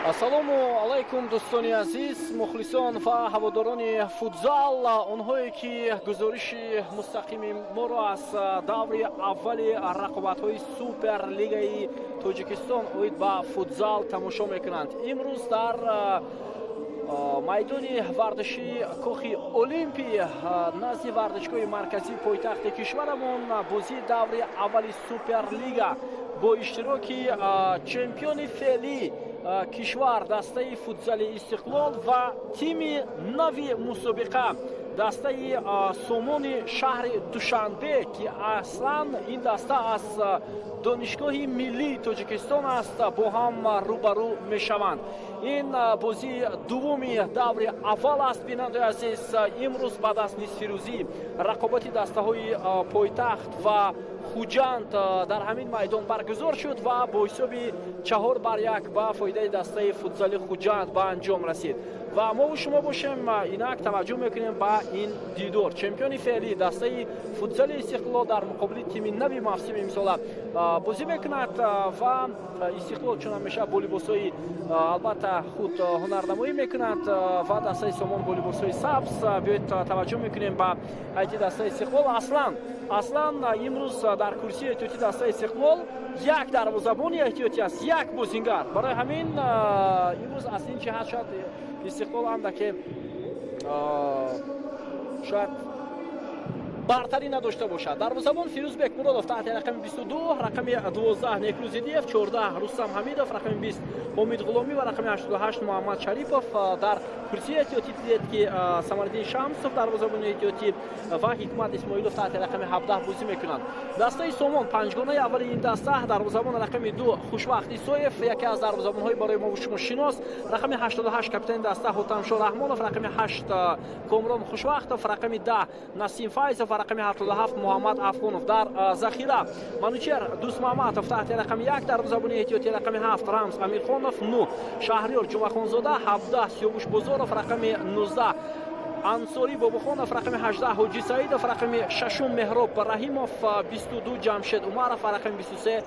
ассалому алайкум дӯстони азиз, мухлисон ва ҳаводорони футзал, онҳое ки гузориши мустақими моро аз даври аввали рақобатҳои суперлигаи Тоҷикистон оид ба футзал тамошо мекунанд. имрӯз дар майдони варзиши кохи Олимпӣ назди варзишгоҳи марказии пойтахти кишварамон бозии даври аввали суперлига бо иштироки чемпиони феълӣ кишвар дастаи футзали Истиқлол ва тими нави мусобиқа дастаи Сомони шаҳри Душанбе ки аслан ин даста аз донишгоҳи миллии Тоҷикистон аст бо ҳам рӯбарӯ мешаванд. ин бозии дуввуми даври аввал аст. бинандаи азиз, имрӯз баъд аз нисфирӯзӣ рақобати дастаҳои пойтахт ва хуҷанд дар ҳамин майдон баргузор шуд ва бо ҳисоби 4-1 ба фоидаи дастаи футзали хуҷанд ба анҷом расид. ва мо шумо бошем инак таваҷҷӯҳ мекунем ба ин дидор. чемпиони феълӣ дастаи футзали Истиқлол дар муқобили тими нави мавсими имсола бозӣ мекунад ва Истиқлол чун ҳамеша бо либосҳои албатта худ ҳунарнамоӣ мекунад ва дастаи Сомон бо либосҳои сабз. биёед таваҷҷӯҳ мекунем ба ҳайати дастаи Истиқлол. аслан имрӯз дар курсии эҳтиёти дастаи Истиқлол як дарвозабони эҳтиётӣ аст, як бозингар. барои ҳамин имрӯз аз ин ҷиҳат шояд Истиқлол андаке шояд бартарӣ надошта бошад. дарвозабон Фирӯзбек Муродов таҳти рақами 22, рақами 12 Некру Зидиев, 14 Рустам Ҳамидов, рақами 20 Ҳомид Ғуломӣ ва рақами 88 Муҳаммад Шарипов. дар курсии эҳтиётӣ дидед ки Самариддин Шамсов дарвозабони эҳтиётӣ ва Ҳикмат Исмоилов таҳти рақами 17 бозӣ мекунанд. дастаи Сомон панҷгонаи аввали ин даста дарвозабон рақами 2 Хушвақт Исоев, яке аз дарвозабонҳои барои мо шумо шинос, рақами 88 капитани даста Ҳотамшор Раҳмонов, рақами 8 Комрон Хушвақтов, рақами 10 Насим Файзов ва рақами 77 Муҳаммад Афғонов. дар захира Манучер Дусмаматов таҳти рақами 1 дарвозабони эҳтиётӣ, рақами 7 Рамз Амирхонов, 9 Шаҳриёр Ҷумъахонзода, 17 Сиёвуш Бозоров, рақами 19 Ансори Бобухонов, рақами 18 Ҳоҷи Саидов, рақами 6 Меҳроб Раҳимов, 22 Ҷамшед Умаров, рақами 23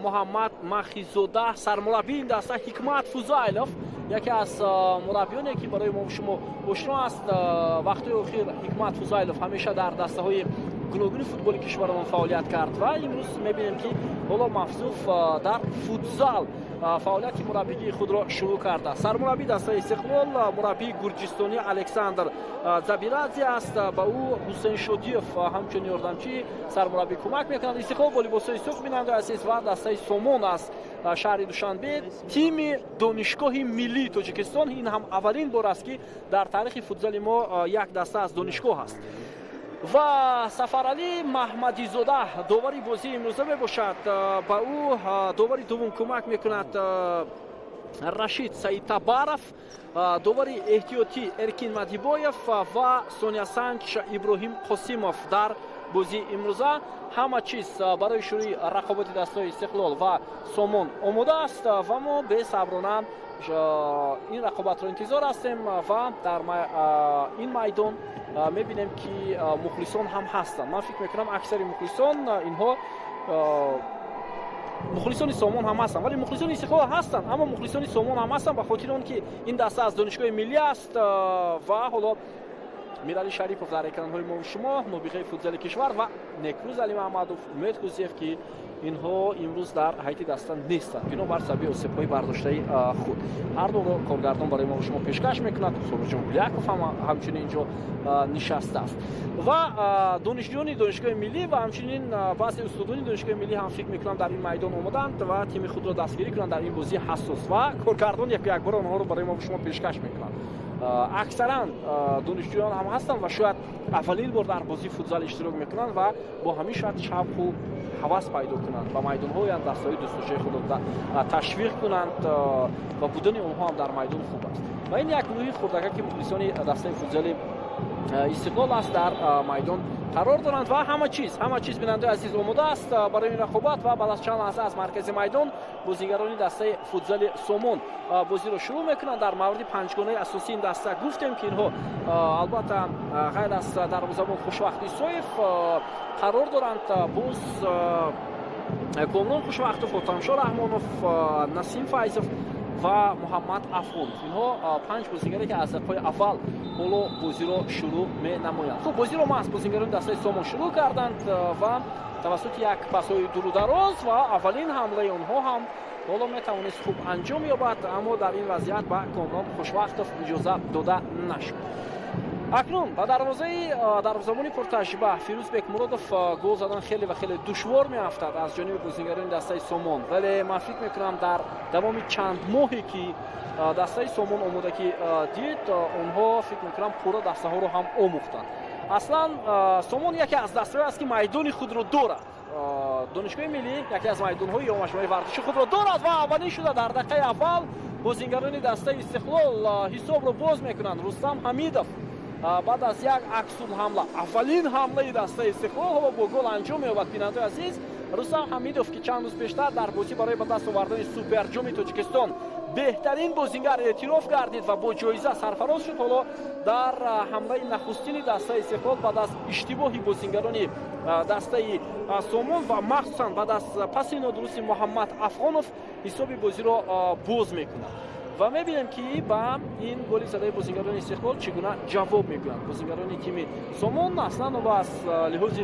Муҳаммад Махизода. сармураббии ин даста Ҳикмат Фузайлов, яке аз мураббиёне ки барои мо шумо ошно аст. вақтҳои охир Ҳикмат Фузайлов ҳамеша дар дастаҳои гуногуни футболи кишварамон фаъолият кард ва имрӯз мебинем ки ҳоло Мафзуф дар футзал фаъолияти мураббигии худро шурӯъ карда. сармураббии дастаи Истиқлол мураббии гурҷистони Александр Забирадзе аст. ба ӯ Ҳусейн Шодиев ҳамчун ёрдамчии сармураббӣ кӯмак мекунад. Истиқлол бо либосҳои сух бинандаи азиз ва дастаи Сомон аз шаҳри Душанбе тими донишгоҳи миллии Тоҷикистон. ин ҳам аввалин бор аст ки дар таърихи футзали мо як даста аз донишгоҳ аст. ва Сафаралӣ Маҳмадизода довари бозии имрӯза мебошад. ба ӯ довари дуввум кӯмак мекунад Рашид Саидтабаров, довари эҳтиётӣ Эркин Мадибоев ва Сониясанҷ Иброҳим Қосимов. дар бозии имрӯза ҳама чиз барои шурӯи рақобати дастаҳои Истиқлол ва Сомон омода аст ва мо бесаброна ин рақобатро интизор ҳастем ва дар ин майдон мебинем ки мухлисон ҳам ҳастанд. ман фикр мекунам аксари мухлисон инҳо мухлисони Сомон ҳам ҳастанд, вале мухлисони Истиқлол ҳастанд, аммо мухлисони Сомон ҳам ҳастанд ба хотири он ки ин даста аз донишгоҳи миллӣ аст. ва ҳоло Мирали Шарипов дар экранҳои мо шумо, нобиғаи футзали кишвар ва Некрӯз Али Маҳмадов, Умед Кӯзиев ки инҳо имрӯз дар ҳайати даста нестанд бинобар сабаби осебҳои бардоштаи худ. ҳар дуро коргардон барои мо шумо пешкаш мекунад. Собирҷон Гуляков ҳамчунин инҷо нишастааст ва донишҷӯёни донишгоҳи миллӣ ва ҳамчунин баъзе устодони донишгоҳи миллӣ ҳам фикр мекунам дар ин майдон омодаанд ва тими худро дастгирӣ кунанд дар ин бозии ҳассос ва коргардон якбор онҳоро барои мо шумо пешкаш мекунанд. аксаран донишҷӯён ҳам ҳастанд ва шояд аввалин бор дар бозии футзал иштирок мекунанд ва бо ҳамин шояд шавқу ҳавас пайдо кунанд ба майдонҳои андастаҳои дӯстдошаи худро ташвиқ кунанд ва будани онҳо ҳам дар майдон хуб аст. ва ин як гурӯҳи хурдакаки мухлисони дастаи футзали Истиқлол аст дар майдон қарор доранд ва ҳама чиз бинандаи азиз омода аст барои ин рақобат ва баъд аз чанд лаҳза аз маркази майдон бозигарони дастаи футзали Сомон бозиро шурӯъ мекунанд. дар мавриди панҷгонаи асосии ин даста гуфтем ки инҳо албатта ғайр аз дарвозабон Хушвақт Исоев қарор доранд боз Комрон Хушвақтов, Ҳотамшор Раҳмонов, Насим Файзов و محمد افغانов. اینها 5 بازیگری که از دقیقه اول حالا بازی رو شروع می‌نمایند. خب بازی رو از بازیگران دسته سومون شروع کردند و توسط یک پاس‌های دور و دراز و اولین حمله اونها هم حالا میتوانست خوب انجام یابد، اما در این وضعیت به کامران خوشوقتov اجازه داده نشد. اکنون با دروازه‌بان پرتجربه فیروز بکمرودوف گل زدن خیلی و خیلی دشوار میافتد از جانب بازیگران دسته سومون، ولی من فکر میکنم در دوام چند ماهی که دسته سومون آمادگی دید اونها فکر میکنم پورا دسته ها رو هم آموختند. اصلا سومون یکی از دسته است که میدان خود رو دارد. دانشگاه ملی یکی از میدان‌های یا مجموعه ورزشی خود را دارد و اولین شده در دقیقه اول بازیگران دسته استقلال حساب رو باز میکنند. رستم حمیدов بعد از یک عکس‌الحمله اولین حمله دسته استقلال با گل انجام یابد. بیننده عزیز، رستم حمیدов که چند روز پیشتر در بازی برای به دست آوردن سوپر جام تاجیکستان بهترین بازیگر اعتراف گردید و با جایزه سرفراز شد، حالا در حمله نخستین دسته استقلال بعد از اشتباهی بازیگران دسته سومون و مخصوصا بعد از پس نادرست محمد افغانov حساب بازی را باز میکنند و میبینیم که با این گل زده بازیگران استقلال چگونه جواب میکنند. بازیگران تیم سومون اصلا با از لحاظ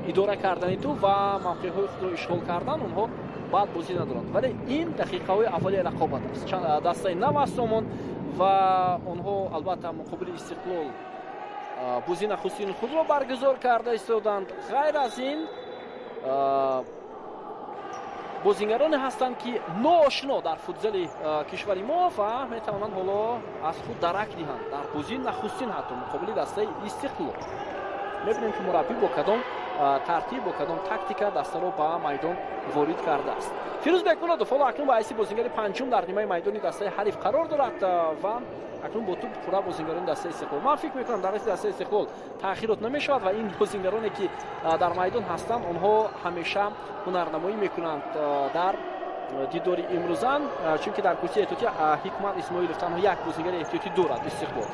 اداره کردن تو و موقعیت خود را اشغال کردن اونها بعد بازی ندارند، ولی این دقیقه های اولی رقابت است. دسته نو سومون و اونها البته مقابل استقلال بازی نخستین خود را برگزار کرده ایستادند. غیر از این بازیگرانی هستند که ناآشنا در فوتبال کشوری ما و میتوانند حالا از خود درک دهند در بازی نخستین حتی مقابل دسته استقلال. میبینیم که مربی با کدام ترتیب با کدام تاکتیک دسته رو به میدان وارد کرده است. فیروز بکمرودوف اکنون با حیث بازیگر پنجم در نیمه میدان دسته حریف قرار دارد و اکنون با توپ پورا بازیگران دسته استقلال. من فکر میکنم در دسته استقلال تأخیرات نمیشود و این بازیگرانی که در میدان هستند اونها همیشه هنرنمایی میکنند در دیداری امروزان، چون که در کرسی احتیاطی حکمت اسماعیلov تنها یک بازیگر احتیاطی دارد استقلال.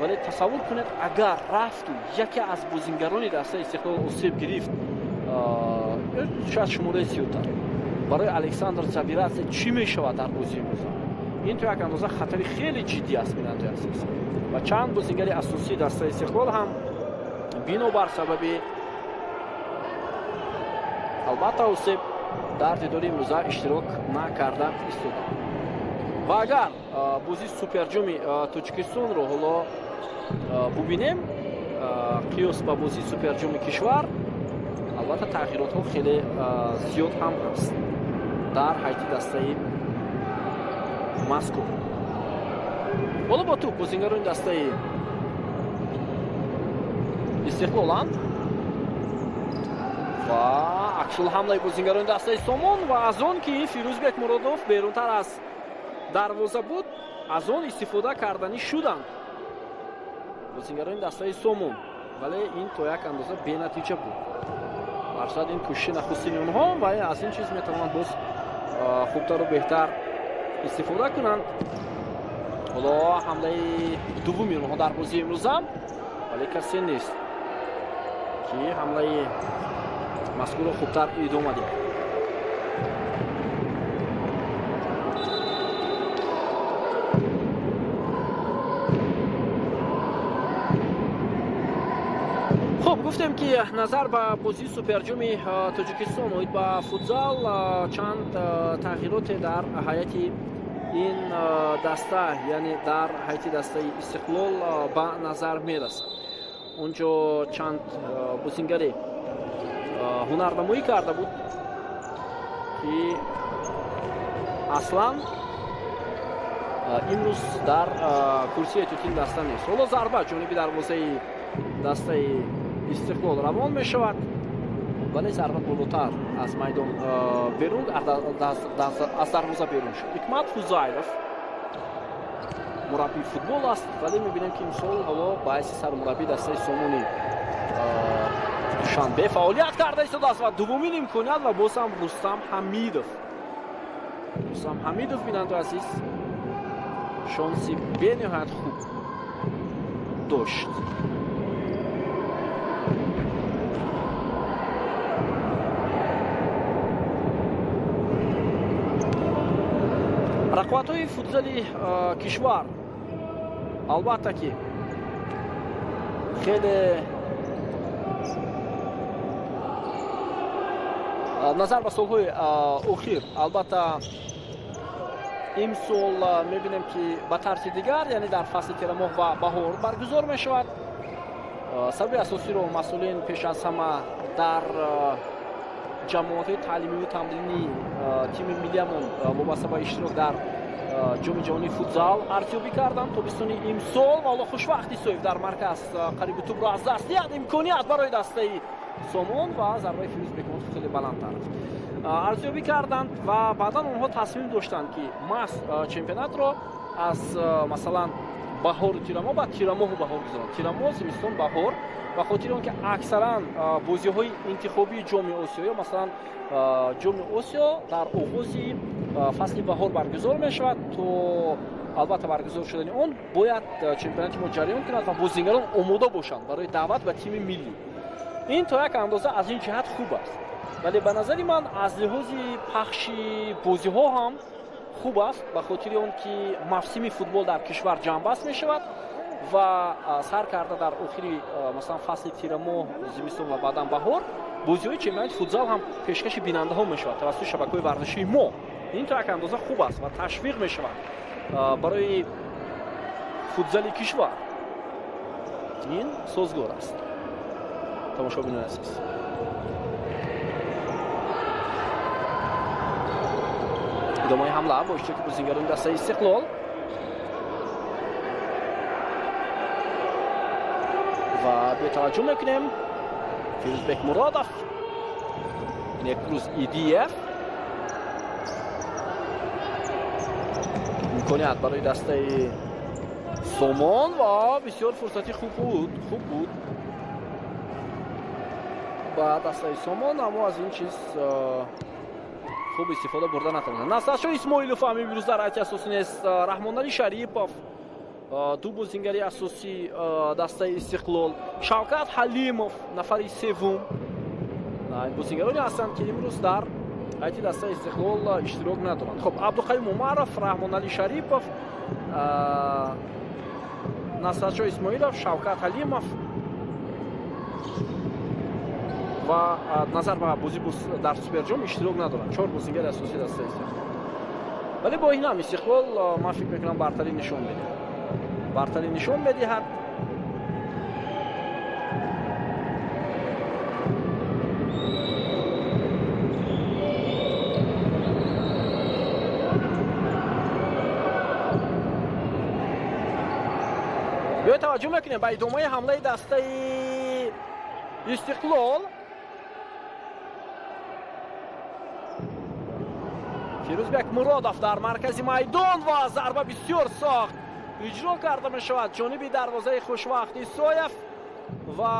ولی تصور کنید اگر رفت و یکی از بازیگران دسته استقلال آسیب گرفت، شاید شماره زیادتر برای الکساندر زبیرادزه چی میشود در بازی امروز؟ این تو یک اندازه خطری خیلی جدی است بیننده عزیز و چند بازیگر اساسی دسته استقلال هم بنابر سبب البته آسیب در دیداری امروز اشتراک نکرده ایستادند. و اگر بازی سوپر جام تاجیکستان رو حالا ببینیم قیاس با بازی سوپر جام کشور، البته تغییرات ها خیلی زیاد هم هست در حیطی دسته مذکور. حالا با توپ بازیگران دسته استقلالند و عکس‌الحمله بازیگران دسته سومون و از آن که فیروز بکمرودوف بیرونتر از دروازه بود از آن استفاده کردنی شدند بازیگران دسته سومون، ولی این تو یک اندازه بی‌نتیجه بود. برصد این کوشش نخستین اونها و از این چیز میتوانند باز خوبتر و بهتر استفاده کنند. حالا حمله دومی اونها در بازی امروز هم ولی کسی نیست که حمله مذکور خوبتر ادامه دهد. گفتم که نظر به بازی سوپر جام تاجیکستان و با فوتزال چند تغییرات در هیئت این دسته یعنی در هیئت دسته استقلال به نظر میرسد. اونجا چند بازیگر هنرنمایی کرده بود که اصلا امروز در کرسی احتیاطی دسته نیست. حالا ضربه جانبی دروازه دسته استقلال روان می شود ولی ضربه بالاتر از میدان بیرون از دروازه بیرون شد. حکمت فوزایلوف مربی فوتبال است ولی می بینیم که امسال حالا باعث سرمربی دسته سومونی دوشنبه فعالیت کرده است و دومین امکانیت و باز هم رستم حمیدov بیننده عزیز شانسی به نهایت خوب داشت. рақобатҳои футзали кишвар албатта ки хеле назар ба солҳои охир албатта имсол мебинем ки ба тарзи дигар, яъне дар фасли терамоҳ ва баҳор баргузор мешавад. сабаби асосиро масъулин пеш аз ҳама дар ҷамоатҳои таълимиву тамрини тими миллиамон вобаста ба иштирок дар ҷоми ҷаҳонии футзал арзёбӣ карданд тобистони имсол. ва ҳоло хушвақт исоев дар марказ қариби тӯбро аз даст диҳад. имконият барои дастаи Сомон ва зарбаи Фирӯз Бекмуродов хеле баландтар арзёбӣ карданд ва баъдан онҳо тасмим доштанд ки мас чемпионатро аз масалан баҳору тирамоҳ ба тирамоҳу баҳор гузаронанд. тирамоҳ, зимистон, баҳор. ба хотири он ки аксаран бозиҳои интихобии ҷоми Осиё ё масалан ҷоми Осиё дар оғози фасли баҳор баргузор мешавад. то албатта баргузор шудани он бояд чемпионати мо ҷараён кунад ва бозингарон омода бошанд барои даъват ба тими миллӣ. ин то як андоза аз ин ҷиҳат хуб аст, вале ба назари ман аз лиҳози пахши бозиҳо ҳам хуб аст, ба хотири он ки мавсими футбол дар кишвар ҷамъбаст мешавад ва сар карда дар охири масалан фасли тирамоҳ, зимистон ва баъдан баҳор бозиҳои чемпионати футзал ҳам пешкаши бинандаҳо мешавад тавассути шабакаҳои варзишии мо. ин то як андоза хуб аст ва ташвиқ мешавад барои футзали кишвар. ин созгор аст. тамошобинони азиз, идомаи ҳамла бо иштироки бозингарони дастаи Истиқлол ва бетаваҷҷӯҳ мекунем Фирӯз Бекмуродов, Некрӯз Идиев. имконият барои дастаи Сомон ва бисёр фурсати хуб буд ба дастаи Сомон, аммо аз ин чиз хуб истифода бурда натавонад. Насратшоҳ Исмоилов ҳам имрӯз дар ҳайати асосӣ нест. Раҳмонали Шарипов ду бозингари асосии дастаи Истиқлол, Шавкат Ҳалимов нафари севум. ин бозингароне ҳастанд ки имрӯз дар ҳайати дастаи Истиқлол иштирок надоранд. хоб Абдуқаим Умаров, Раҳмонали Шарипов, Насратшоҳ Исмоилов, Шавкат Ҳалимов ва назар ба бозӣ дар суперҷом иштирок надоранд. 4 бозингари асосии дастаи Истиқлол. вале бо ин ҳам Истиқлол ман фикр мекунам бартарӣ нишон медиҳад. бартарӣ нишон медиҳад. биёед таваҷҷӯҳ мекунем ба идомаи ҳамлаи дастаи Истиқлол. Фирӯз Бекмуродов дар маркази майдон ва зарба бисёр сохт иҷро карда мешавад ҷониби дарвозаи хушвақт Исоев ва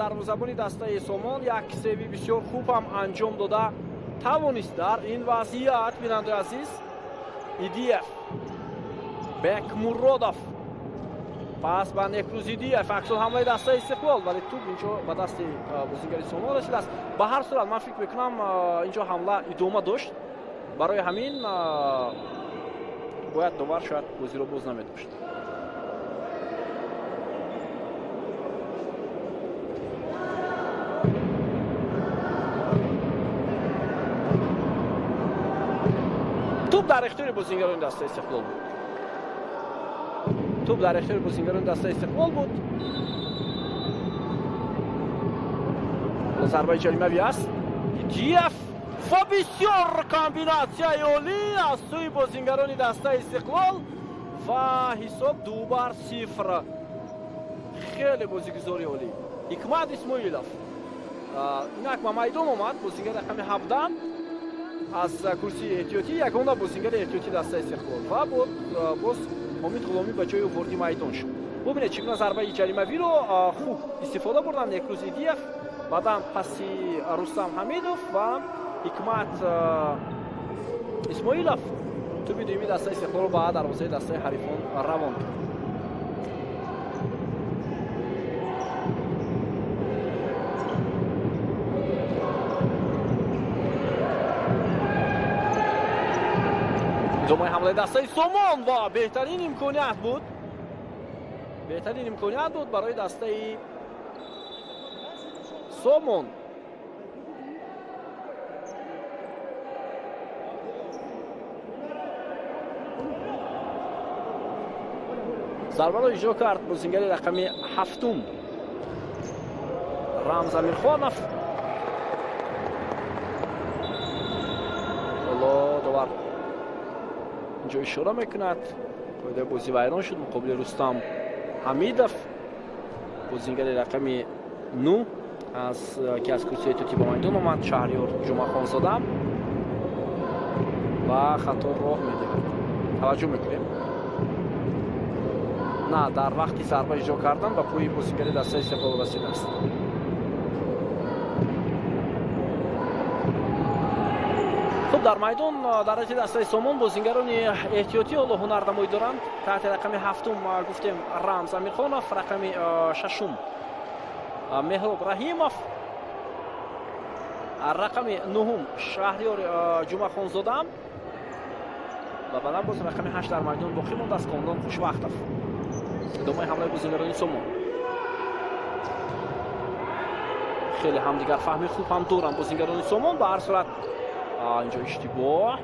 дарвозабони дастаи Сомон як сейви бисёр хуб ҳам анҷом дода тавонист дар ин вазъият. бинандаи азиз, Идиев, Бекмуродов, пас ба Некрӯз Идиев, аксол ҳамлаи дастаи Истиқлол, вале туп инҷо ба дасти бозингари Сомон расидааст. ба ҳар сурат ман фикр мекунам инҷо ҳамла идома дошт, барои ҳамин бояд довар шояд бозиро боз намедошт. туп дар ихтиёри бозингарони дастаи Истиқлол буд. туп дар ихтиёри бозингарони дастаи Истиқлол буд. зарбаи ҷаримавӣ аст. Идиев ва бисёр комбинатсияи олӣ аз сӯи бозингарони дастаи Истиқлол ва ҳисоб 2-0. хеле бозигузори олӣ. Ҳикмат Исмоилов инак ба майдон омад. бозингари рақами 17 аз курсии эҳтиётӣ, ягона бозингари эҳтиётӣ дастаи Истиқлол ва боз Ҳомид Ғуломӣ ба ҷои ворди майдон шуд. бубинед чӣ гуна зарбаи ҷаримавиро хуб истифода бурданд Некрӯз Идиев, баъдан паси Рустам Ҳамидов ва Ҳикмат Исмоилов туби дуюми дастаи Истиқлолро ба дарвозаи дастаи ҳарифон равон кард. идомаи ҳамлаи дастаи Сомон ва беҳтарин имконият буд. Беҳтарин имконият буд барои дастаи Сомон. зарбаро иҷро кард бозингари рақами 7 Рамз Амирхонов. ҳоло довар инҷо ишора мекунад. қоидаи бозӣ вайрон шуд муқобили Рустам Ҳамидов. бозингари рақами 9 ки аз курсиёи тӯтӣ ба майдон омад, Шаҳриёр Ҷумъахонзода ва хато роҳ медиҳад. таваҷҷӯҳ мекунем. на, дар вақти зарба иҷро кардан ба пӯи бозингари дастаи Сеҳол расидааст. хуб, дар майдон дар ҳайати дастаи Сомон бозингарони эҳтиётӣ ҳоло ҳунар намоид доранд. таҳти рақами 7 гуфтем Рамз Амирхонов, рақами 6 Меҳроб Раҳимов, рақами 9 Шаҳриёр Ҷумъахонзода ва баъдан боз рақами 8 дар майдон боқӣ мондааст Комрон Хушвақтов. идомаи ҳамлаи бозингарони Сомон. хеле ҳамдигар фаҳми хуб ҳам доранд бозингарони Сомон. ба ҳар сурат инҷо иштибоҳ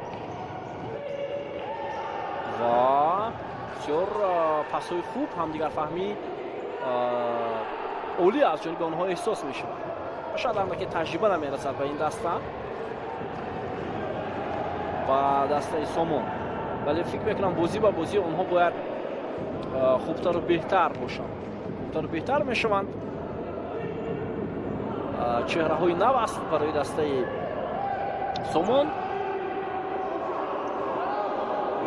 ва бисёр пасҳои хуб ҳамдигар фаҳми олӣ аз ҷониби онҳо эҳсос мешавад. шояд андаке таҷриба намерасад ба ин даста ба дастаи Сомон, вале фикр мекунам бозӣ ба бозӣ онҳо бояд хубтару беҳтар бошанд. хубтару беҳтар мешаванд. чеҳраҳои нав аст барои дастаи Сомон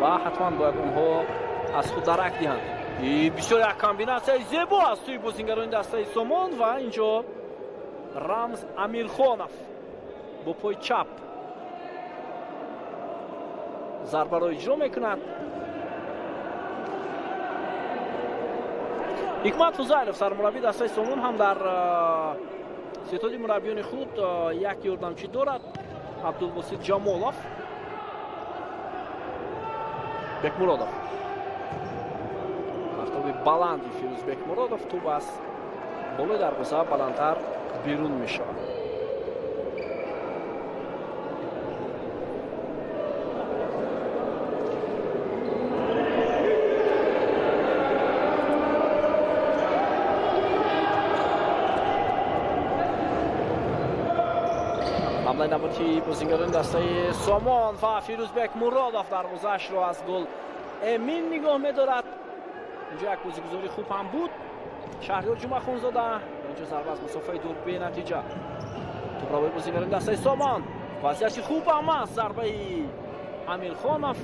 ва ҳатман бояд онҳо аз худ дарак диҳанд. бисёр як комбинатсияи зебо аст тӯи бозингарони дастаи Сомон ва инҷо Рамз Амирхонов бо пои чап зарбаро иҷро мекунад. ҳикмат Фузайлов сармураббии дастаи Сомон ҳам дар сеътоди мураббиёни худ як ёрдамчӣ дорад, Абдулбосит Ҷамолов. Бекмуродов, мартоби баланди Фирӯз Бекмуродов, тӯб аз болои дарвоза баландтар берун мешавад. ҳамлаи наботи бозингарони дастаи Сомон ва Фирӯз Бекмуродов дарвозаашро аз гол эмин нигоҳ медорад. инҷо як бозигузори хуб ҳам буд. Шаҳриёр Ҷумъахонзода инҷо зарба аз мусофаи дур бенатиҷа. тӯбравои бозингарони дастаи Сомон, вазъияти хуб ҳам аст. зарбаи Амирхонов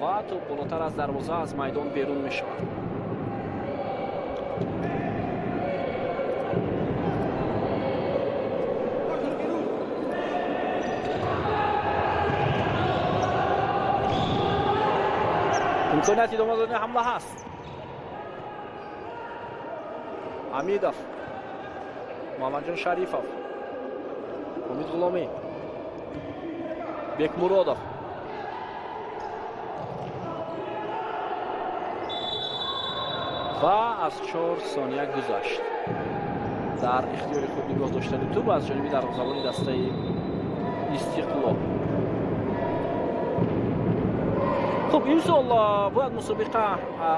ва тӯб болотар аз дарвоза аз майдон берун мешавад. имконияти идома додани ҳамла ҳаст. Ҳамидов, Муҳаммадҷон Шарифов, Ҳомид Ғуломӣ, Бекмуродов, ва аз 4 сония гузашт. дар ихтиёри худ нигоҳ доштани тӯб аз ҷониби дарвозабони дастаи Истиқлол. хуб, имсол бояд мусобиқа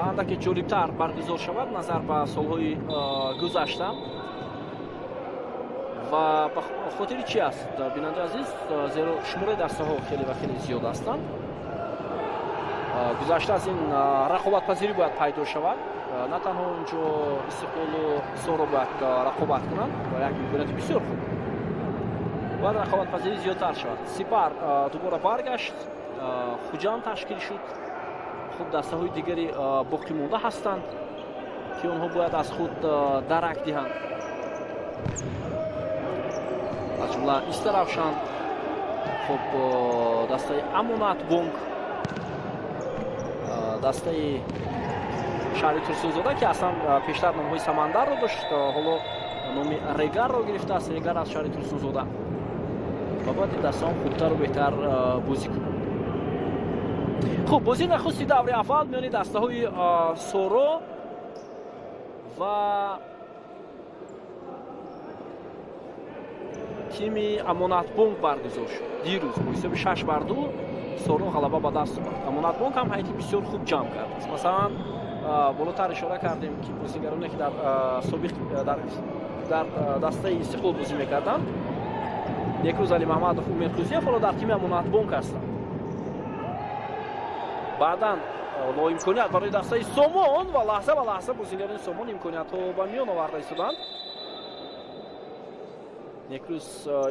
андаке ҷолибтар баргузор шавад назар ба солҳои гузашта. ва ба хотири чи аст бинандаи азиз? зеро шумораи дастаҳо хеле ва хеле зиёд ҳастанд. гузашта аз ин рақобатпазирӣ бояд пайдо шавад. на танҳо инҷо Истиқлолу Соро бояд рақобат кунанд ва як имконияти бисёр хуб. бояд рақобатпазирӣ зиёдтар шавад. Сипар дубора баргашт, хуҷанд ташкил шуд. хуб, дастаҳои дигари боқӣ монда ҳастанд ки онҳо бояд аз худ дарак диҳанд. аз ҷумла Истаравшан, хуб, дастаи Амонат Бонк, дастаи шаҳри Турсунзода ки аслан пештар номҳои Самандарро дошт, ҳоло номи Регарро гирифтааст. Регар аз шаҳри Турсунзода ва бояд ин дастаҳо хубтару беҳтар бозӣ кунанд. хуб бозии нахусти даври аввал миёни дастаҳои соро ва тими амонатбонк баргузор шуд дирӯз бо ҳисоби 6-2 соро ғалаба ба даст овард. амонатбонк ҳам ҳайати бисёр хуб ҷамъ кардааст. масалан болотар ишора кардем ки бозигароне ки дар собиқ дар дастаи истиқлол бозӣ мекарданд, некрӯз Али Маҳмадов, Умер Кузиев ҳоло дар тими амонатбонк ҳастанд. баъдан бо имконият барои дастаи Сомон ва лаҳза ба лаҳза бозигарони Сомон имкониятҳо ба миён оварда истоданд. некрӯз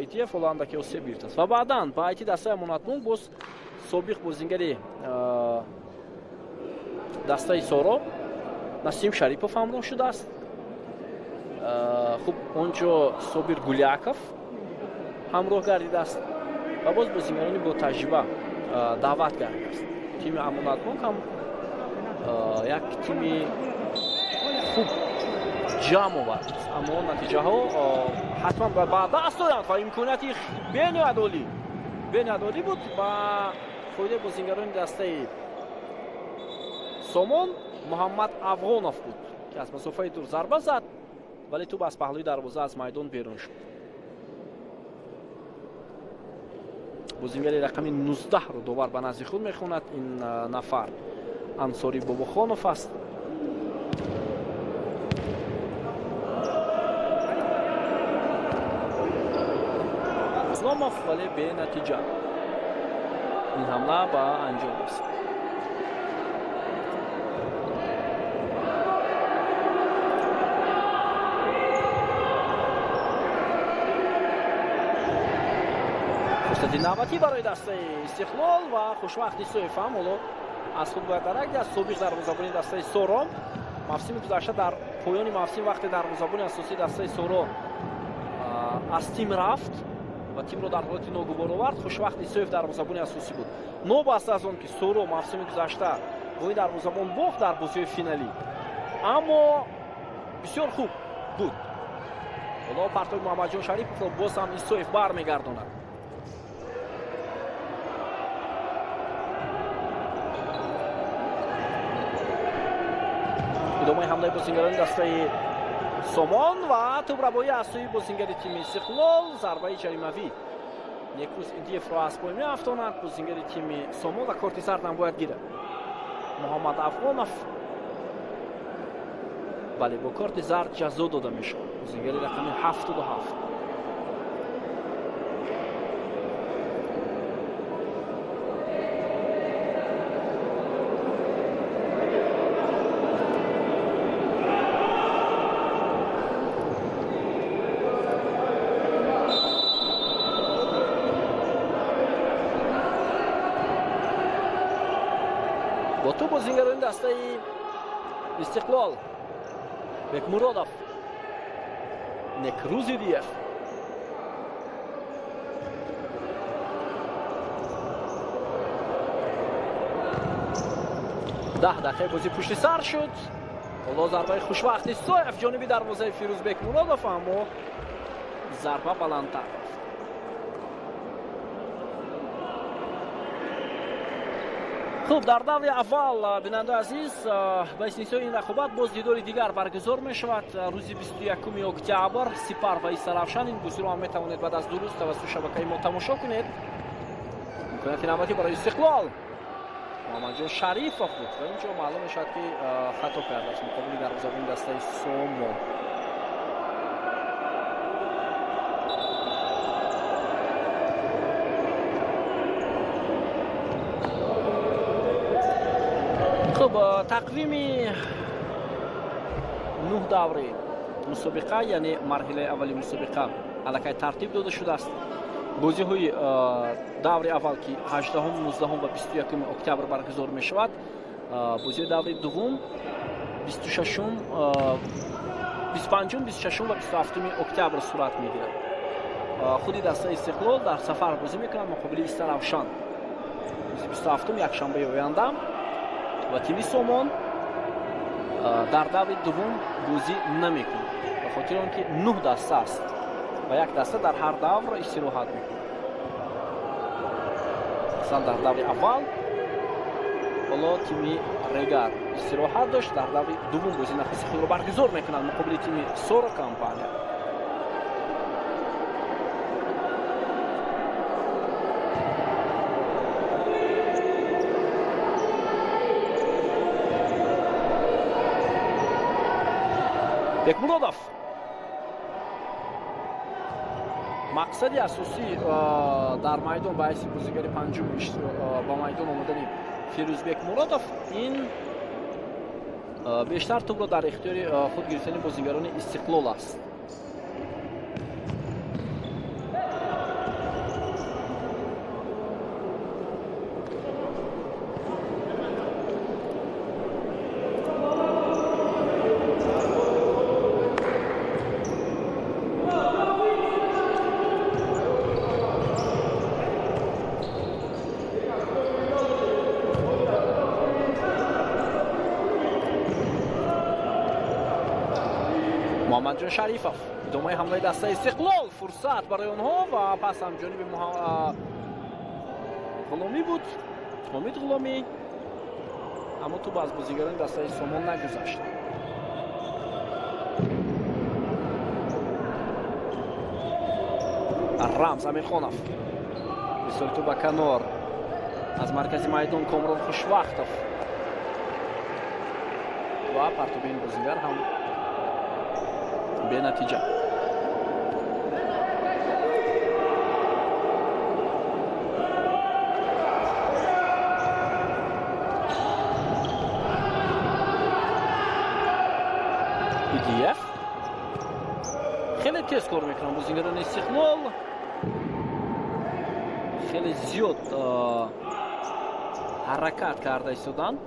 Итиев ҳоло андаке осеб гирифтааст ва баъдан ба айти дастаи амонатбонк боз собиқ бозигари дастаи соро Насим Шарипов ҳамроҳ шудааст. хуб онҷо Собир Гуляков ҳамроҳ гардидааст ва боз бозигарони бо таҷриба даъват гардидааст. тими амонатбонк ҳам як тими хуб ҷамъ овардааст, аммо натиҷаҳо ҳатман ба даст доданд ва имконияти бениҳоят олӣ буд ба фоидаи бозигарони дастаи Сомон. Муҳаммад Афғонов буд ки аз масофаи дур зарба зад, вале тӯб аз паҳлӯи дарвоза аз майдон берун шуд. бозигари рақами 19-ро довар ба назди худ мехонад. ин нафар Ансори Бобохонов аст. исломов вале бенатиҷа ин ҳамла ба анҷом расид. фурсати навбатӣ барои дастаи Истиқлол ва хушвақти Соев ҳам ҳоло аз худ бояд дарак диҳад. собиқ дарвозабони дастаи Соро мавсими гузашта дар поёни мавсим вақте дарвозабони асосии дастаи Соро аз тим рафт ва тимро дар ҳолати ногувор овард, хушвақти Соев дарвозабони асосӣ буд. нобаста аз он ки Соро мавсими гузашта бо ин дарвозабон бохт дар бозиҳои финалӣ, аммо бисёр хуб буд. ҳоло партои Муҳаммадҷон Шарипов боз ҳам Исоев бармегардонад. идомаи ҳамлаи бозингарони дастаи Сомон ва тӯбрабоӣ аз сӯи бозингари тими Истиқлол. зарбаи ҷаримавӣ некрӯз Идиевро аз пой меафтонад. бозингари тими Сомон ва корти зард ҳам бояд гирад. Муҳаммад Афғонов бале бо корти зард ҷазо дода мешавад. бозингари рақами 77. бо ту бозингарони дастаи Истиқлол Бекмуродов, Некрӯз Идиев, даҳ дақиқаи бозӣ пушти сар шуд. ҳоло зарбаи хушвақти Соев ҷониби дарвозаи Фирӯз Бекмуродов, аммо зарба баландтар рафт. хуб, дар даври аввал бинандаи азиз, ба истиҳсои ин рақобат боз дидори дигар баргузор мешавад. рӯзи 21 октябр Сипар ва Исаравшан. ин бозиро ҳам метавонед баъд аз дуруст тавассути шабакаи мо тамошо кунед. имконияти навбатӣ барои Истиқлол Муҳаммадҷон Шарифов буд ва инҷо маълум мешавад ки хато кардааст муқобили дарвозабони дастаи Сомон. خب تقویمی 9 даври мусобиқа, яъне марҳилаи аввали мусобиқа аллакай тартиб дода шудааст. бозиҳои даври аввал ки 18, 19 ва 21 октябр баргузор мешавад. бозиҳои даври дуввум 26, 25, 26 ва 27 октябр сурат мегирад. худи дастаи Истиқлол дар сафар бозӣ мекунад муқобили Исаравшан. 27 якшанбаи оянда ва тими Сомон дар даври дуввум бозӣ намекунад, ба хотири он ки 9 даста аст ва як даста дар ҳар давр истироҳат мекунад. масалан дар даври аввал حالا تیم رگار استراحت داشت. در دور دوم بازی نفس خود را برگزار میکنند مقابل تیم سورا کامپانیا. بکمرودوف مقصدی اساسی در میدان باعث بازیگری پنجمش با میدان آمدن فیروز بکمرودوف این بیشتر توپ را در اختیار خود گرفتن بازیگران استقلال است. محمد جان شریفов ادامه حمله دسته استقلال فرصت برای آنها و پس هم جانب غلامی بود حمید غلامی اما تو باز بازیگران دسته سامان نگذاشت. رمز امیرخانov بسیار تو با کنار از مرکز میدان کامران خوشوقتov و پرتاب این بازیگر هم به نتیجه. ایدیف خیلی تیز کار میکنن بازیگران استقلال، خیلی زیاد حرکت کرده ایستادن.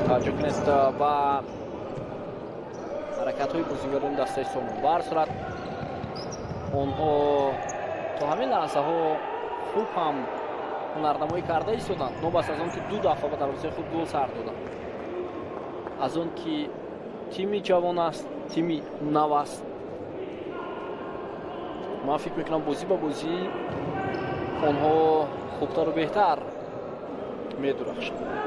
توجه کنید با حرکت های بازیگران دسته سامان. به هر صورت آنها تا همین لحظه ها خوب هم هنرنمایی کرده ایستادند. نوبت از آن که دو دفعه به دروازه خود گل سر دادند. از آن که تیمی جوان است، تیمی نو است. من فکر میکنم بازی با بازی آنها خوبتر و بهتر می‌درخشند.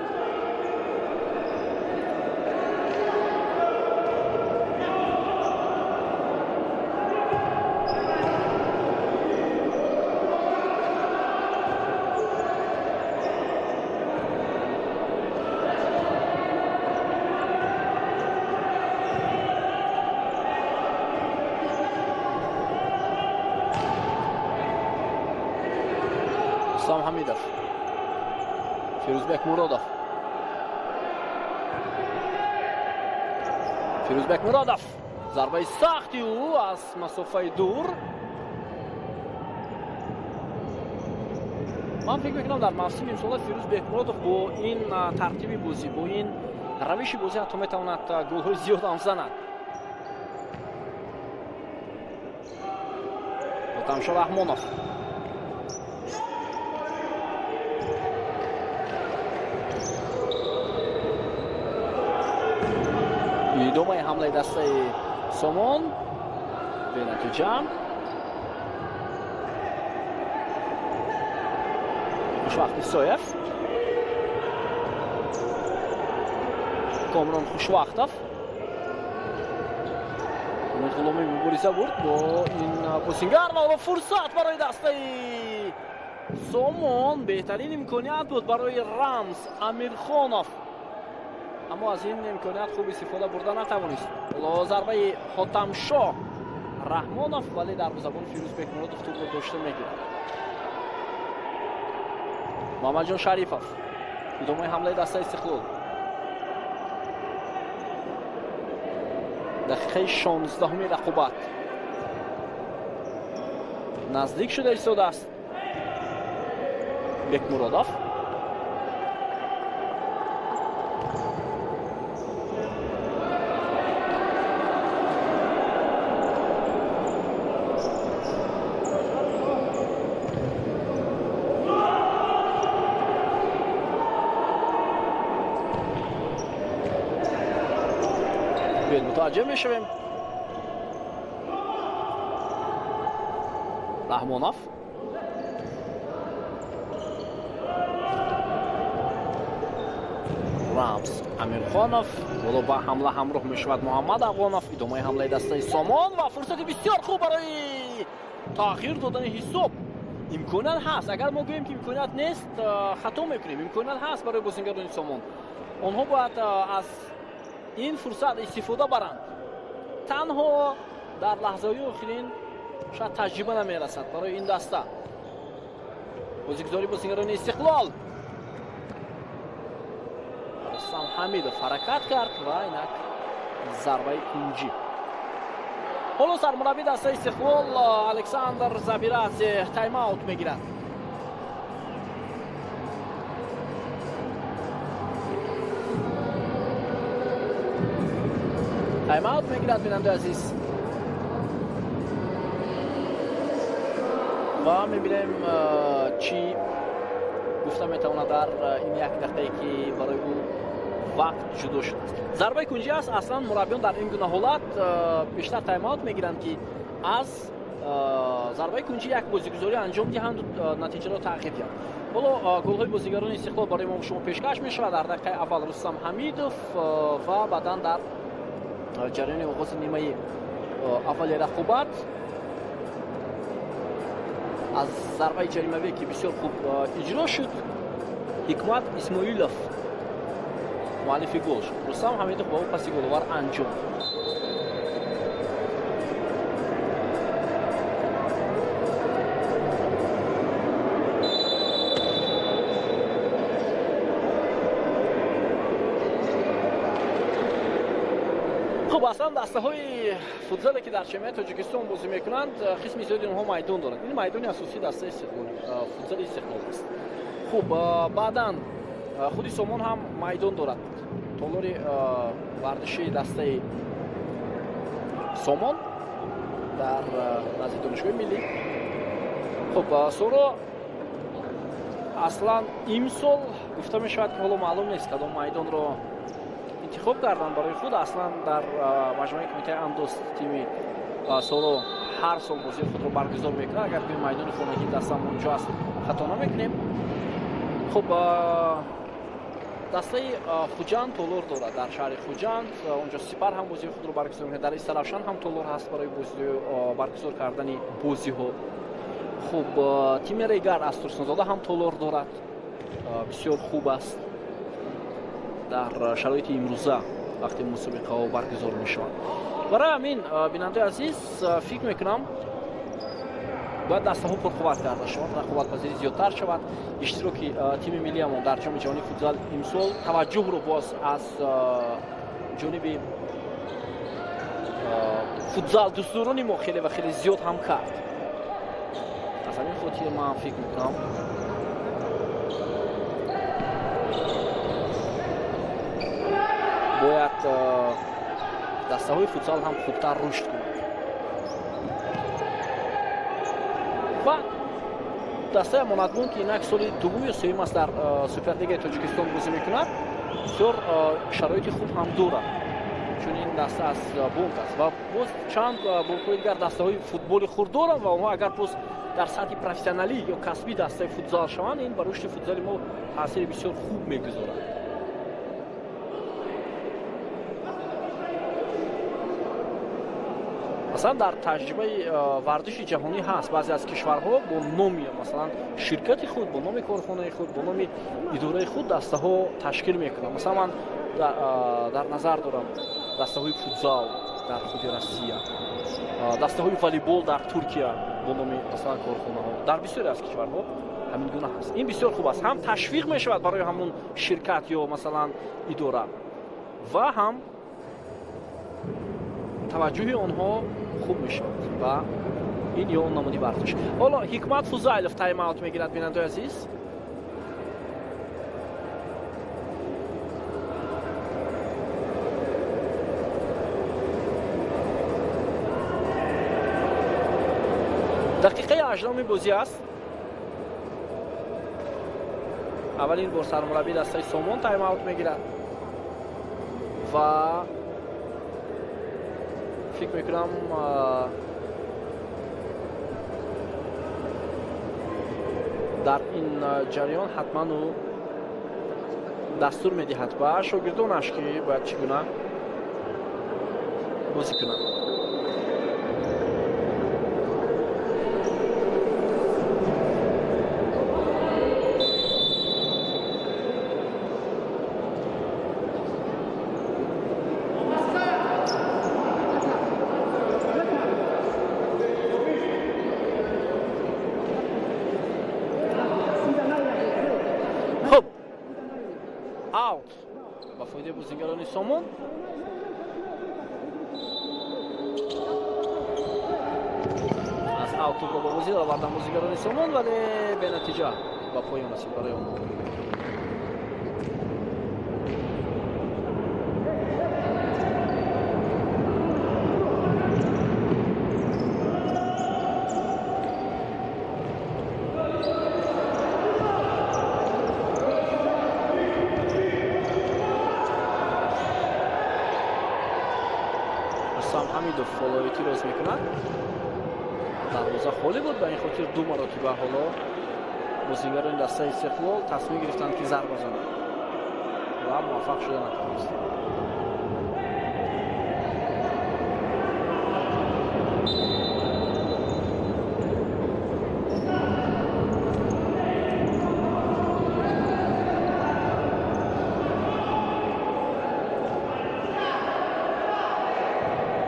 اسلام حمیدov فیروزبک مرادov فیروزبک مرادov ضربه سختی او از مسافه دور. من فکر میکنم در موسم امسال فیروزبک مرادov با این ترتیب بازی با این روش بازی حتی میتواند گل‌های زیاد هم زند. تماشا رحمانov ادامه حمله دسته سامان به نتیجه خوشوقت سایف کامران خوشوقتov امید غلامی مبارزه برد با این بوسینگر و فرصت برای دسته سامان. بهترین امکانیت بود برای رمز امیرخانov اما از این امکانیت خوب استفاده برده نتوانست. ضربه حاتمشاه رحمانov ولی دروازه‌بان فیروزبک مرادov توپ را داشته میگیرد. محمد جان شریفov ادامه حمله دسته استقلال. دقیقه 16 رقابت نزدیک شده ایستاده است. بک مرادov متوجه میشویم Rahmonov. Ramz Amirxonov. Bola ba hamla hamroh meshavad Muhammad Afg'onov. Idomai hamlaи dastаи Somon va fursati bisyor khub baroyi тағйир додани ҳисоб. Имконат ҳаст. Агар мо гӯем ки имконат нест, хато мекунем. Имконат ҳаст барои бозингарони Somon. онҳо бояд аз ин фурсат истифода баранд. танҳо дар лаҳзаҳои охирин шояд таҷриба намерасад барои ин даста. бозигузори бозингарони Истиқлол. Рустам Ҳамидов ҳаракат кард ва инак зарбаи кунҷӣ. ҳоло сармураббии дастаи Истиқлол Александр Забирадзе тайм-аут мегирад. тайм-аут мегирад бинандаи азиз. ва мебинем чӣ гуфта метавонад дар ин як дақиқае ки барои ӯ вақт ҷудо шудааст. зарбаи кунҷӣ аст. аслан мураббиён дар ин гуна ҳолат бештар тайм-аут мегиранд ки аз зарбаи кунҷӣ як бозигузорӣ анҷом диҳанд, натиҷаро тағйир диҳанд. ҳоло голҳои бозигарони Истиқлол барои мо шумо пешкаш мешавад. дар дақиқаи аввал Рустам Ҳамидов ва баъдан дар ҷараёни оғози нимаи аввали рақобат аз зарбаи ҷаримавие ки бисёр хуб иҷро шуд, Ҳикмат Исмоилов муаллифи гол шуд. Рустам Ҳамидов ба ӯ паси головар анҷом. хуб, аслан дастаҳои футзале ки дар чемпионати Тоҷикистон бозӣ мекунанд, қисми зиёди онҳо майдон доранд. ин майдони асосии дастаи футзали Истиқлол аст. хуб, баъдан худи Somon ҳам майдон дорад. толори варзиши дастаи Somon дар назди донишгоҳи миллӣ. хуб, соро аслан имсол гуфта мешавад ки ҳоло маълум нест кадом майдонро интихоб карданд барои худ. аслан дар маҷмӯи кумитаи андоз тими соро ҳар сол бозии худро баргузор мекунад. агар гӯем майдони хонагӣ дастамон ҷо аст, хато намекунем. хуб, дастаи Хуҷанд толор дорад дар шаҳри Хуҷанд. онҷо Сипар ҳам бозии худро баргузор мекунад. дар Истаравшан ҳам толор ҳаст барои баргузор кардани бозиҳо. хуб, тими Регар аз Турсунзода ҳам толор дорад. бисёр хуб аст дар шароити имрӯза вақте мусобиқаҳо баргузор мешаванд. барои ҳамин бинандаи азиз, фикр мекунам бояд дастаҳо пурқувват карда шавад, рақобатпазирӣ зиёдтар шавад. иштироки тими миллиамон дар ҷоми ҷаҳонии футзал имсол таваҷҷӯҳро боз аз ҷониби футзал дӯстдорони мо хеле ва хеле зиёд ҳам кард. аз ҳамин хотир ман фикр мекунам бояд дастаҳои футзал ҳам хубтар рушд кунад. ва дастаи амонатбон ки инак соли дуввум ё сеюм аст дар Суперлигаи Тоҷикистон бозӣ мекунад, бисёр шароити хуб ҳам дорад, чун ин даста аз бонк аст. ва боз чанд бонкҳои дигар дастаҳои футболи хурд доранд ва онҳо агар боз дар сатҳи профессионалӣ ё касбӣ дастаи футзал шаванд, ин ба рушди футзали мо таъсири бисёр хуб мегузорад. масалан дар таҷрибаи варзиши ҷаҳонӣ ҳаст баъзе аз кишварҳо бо номи масалан ширкати худ, бо номи корхонаи худ, бо номи идораи худ дастаҳо ташкил мекунанд. масалан ман дар назар дорам дастаҳои футзал дар худи Россия, дастаҳои волейбол дар Туркия бо номи масалан корхонаҳо. дар бисёре аз кишварҳо ҳамин гуна ҳаст. ин бисёр хуб аст. ҳам ташвиқ мешавад барои ҳамон ширкат ё масалан идора ва ҳам таваҷҷӯҳи онҳо хуб мешавад ва ин ё он намуди варзиш. ҳоло Ҳикмат Фузайлов тайм-аут мегирад бинандаи азиз. дақиқаи 18 бозӣ аст. аввалин бор сармураббии дастаи Somon тайм-аут мегирад ва фикр мекунам дар ин ҷараён ҳатман ӯ дастур медиҳад ба шогирдонаш ки бояд чӣ гуна бозӣ кунанд. Аут ба фоидаи бозигарони Сомон. аз ауту ба бозӣ овардан бозигарони Сомон, вале бенатиҷа ба поён расид барои онҳо. Рустам Ҳамидов фолоити роз мекунад. дарвоза холӣ буд, ба ин хотир ду маротиба ҳоло бозигарони дастаи Истиқлол тасмим гирифтанд ки зарба зананд ва муваффақ шуда натавонистанд.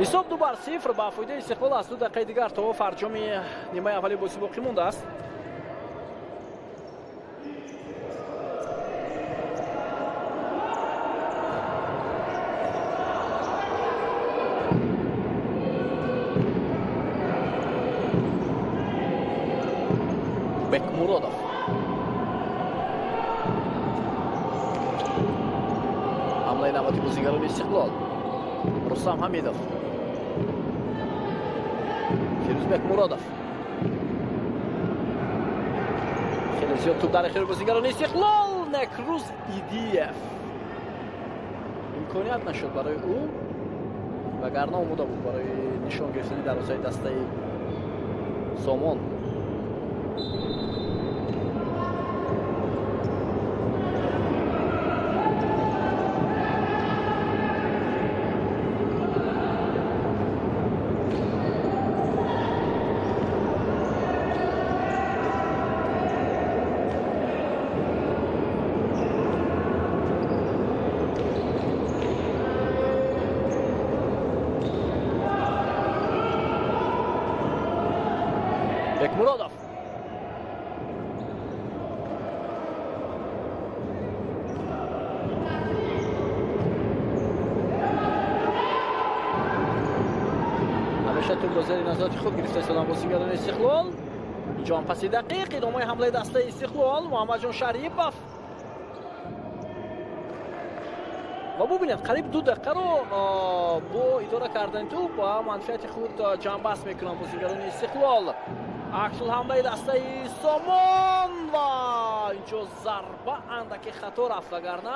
ҳисоб 2-0 ба фоидаи Истиқлол аз 2 дақиқаи дигар то фарҷоми нимаи аввали бозӣ боқӣ мондааст. Бекмуродов ҳамлаи навбати бозигарони Истиқлол. Рустам Ҳамидов, Фирӯзбек Муродов. хеле зиёд туп дар ихтиёри бозигарони Истиқлол. Некрӯз Идиев. имконият нашуд барои ӯ, вагарна омода буд барои нишон гирифтани дарвозаи дастаи Сомон. Бекмуродов. ҳамеша туп ба зери назорати худ гирифта истодан бозигарони Истиқлол. инҷо ҳам паси дақиқ идомаи ҳамлаи дастаи Истиқлол. Муҳаммадҷон Шарипов. ва бубинед қариб 2 дақиқаро бо идора кардани туп ба манфиати худ ҷамъбаст мекунанд бозигарони Истиқлол. аксул ҳамлаи дастаи Сомон ва инҷо зарба андаке хато рафт, вагарна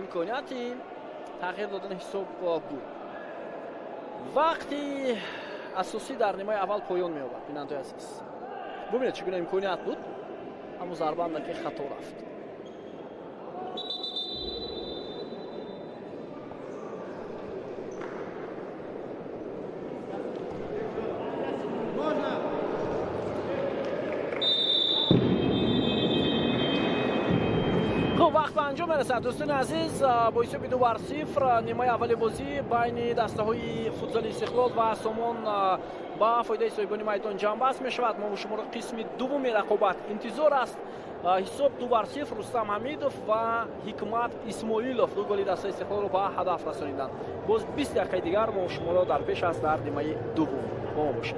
имконияти тағйир додани ҳисоб буд. вақти асосӣ дар нимаи аввал поён меёбад. бинандаи азиз, бубинед чӣ гуна имконият буд, аммо зарба андаке хато рафт. вақт ба анҷом мерасад. дӯстони азиз, бо ҳисоби 2-0 нимаи аввали бозӣ байни дастаҳои футзали Истиқлол ва Сомон ба фоидаи соҳибони майдон ҷамъбаст мешавад. мо шуморо қисми дуввуми рақобат интизор аст. ҳисоб 2-0 Рустам Ҳамидов ва Ҳикмат Исмоилов ду голи дастаи Истиқлолро ба ҳадаф расониданд. боз 20 дақиқаи дигар мо шуморо дар пеш аст дар нимаи дуввум. бо мо бошед.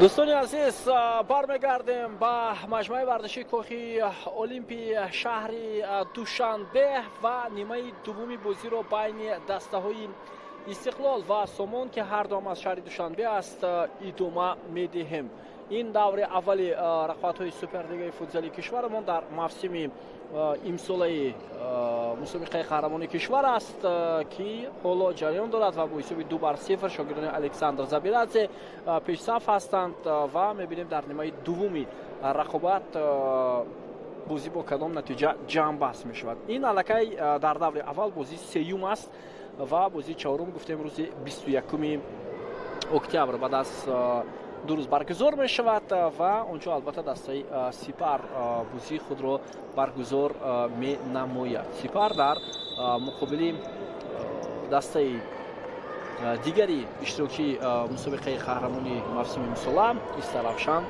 دوستان عزیز برمیگردیم با مجمع ورزشی کوخی المپی شهر دوشنبه و نیمه دومی بازی رو بین دسته های استقلال و سومون که هر دو از شهر دوشنبه است ادامه میدهیم. این دوره اولی رقابت‌های سوپرلیگای فوتبالی کشورمان در موسم امسالی مسابقه قهرمانی کشور است که حالا جریان دارد و با حساب 2-0 شاگردان الکساندر زبیرادзе پیش صف هستند و می‌بینیم در نیمه دومی رقابت بازی با کدام نتیجه جمع بحث می‌شود. این الکی در دوره اول بازی سوم است و بازی چهارم گفتیم روز 21 اکتبر بعد از 2 روز برگزار می شود و اونجا البته دسته سپر بازی خود را برگزار می نماید. سپر در مقابل دسته دیگری اشتراکی مسابقه قهرمانی موسم امسال استرافشان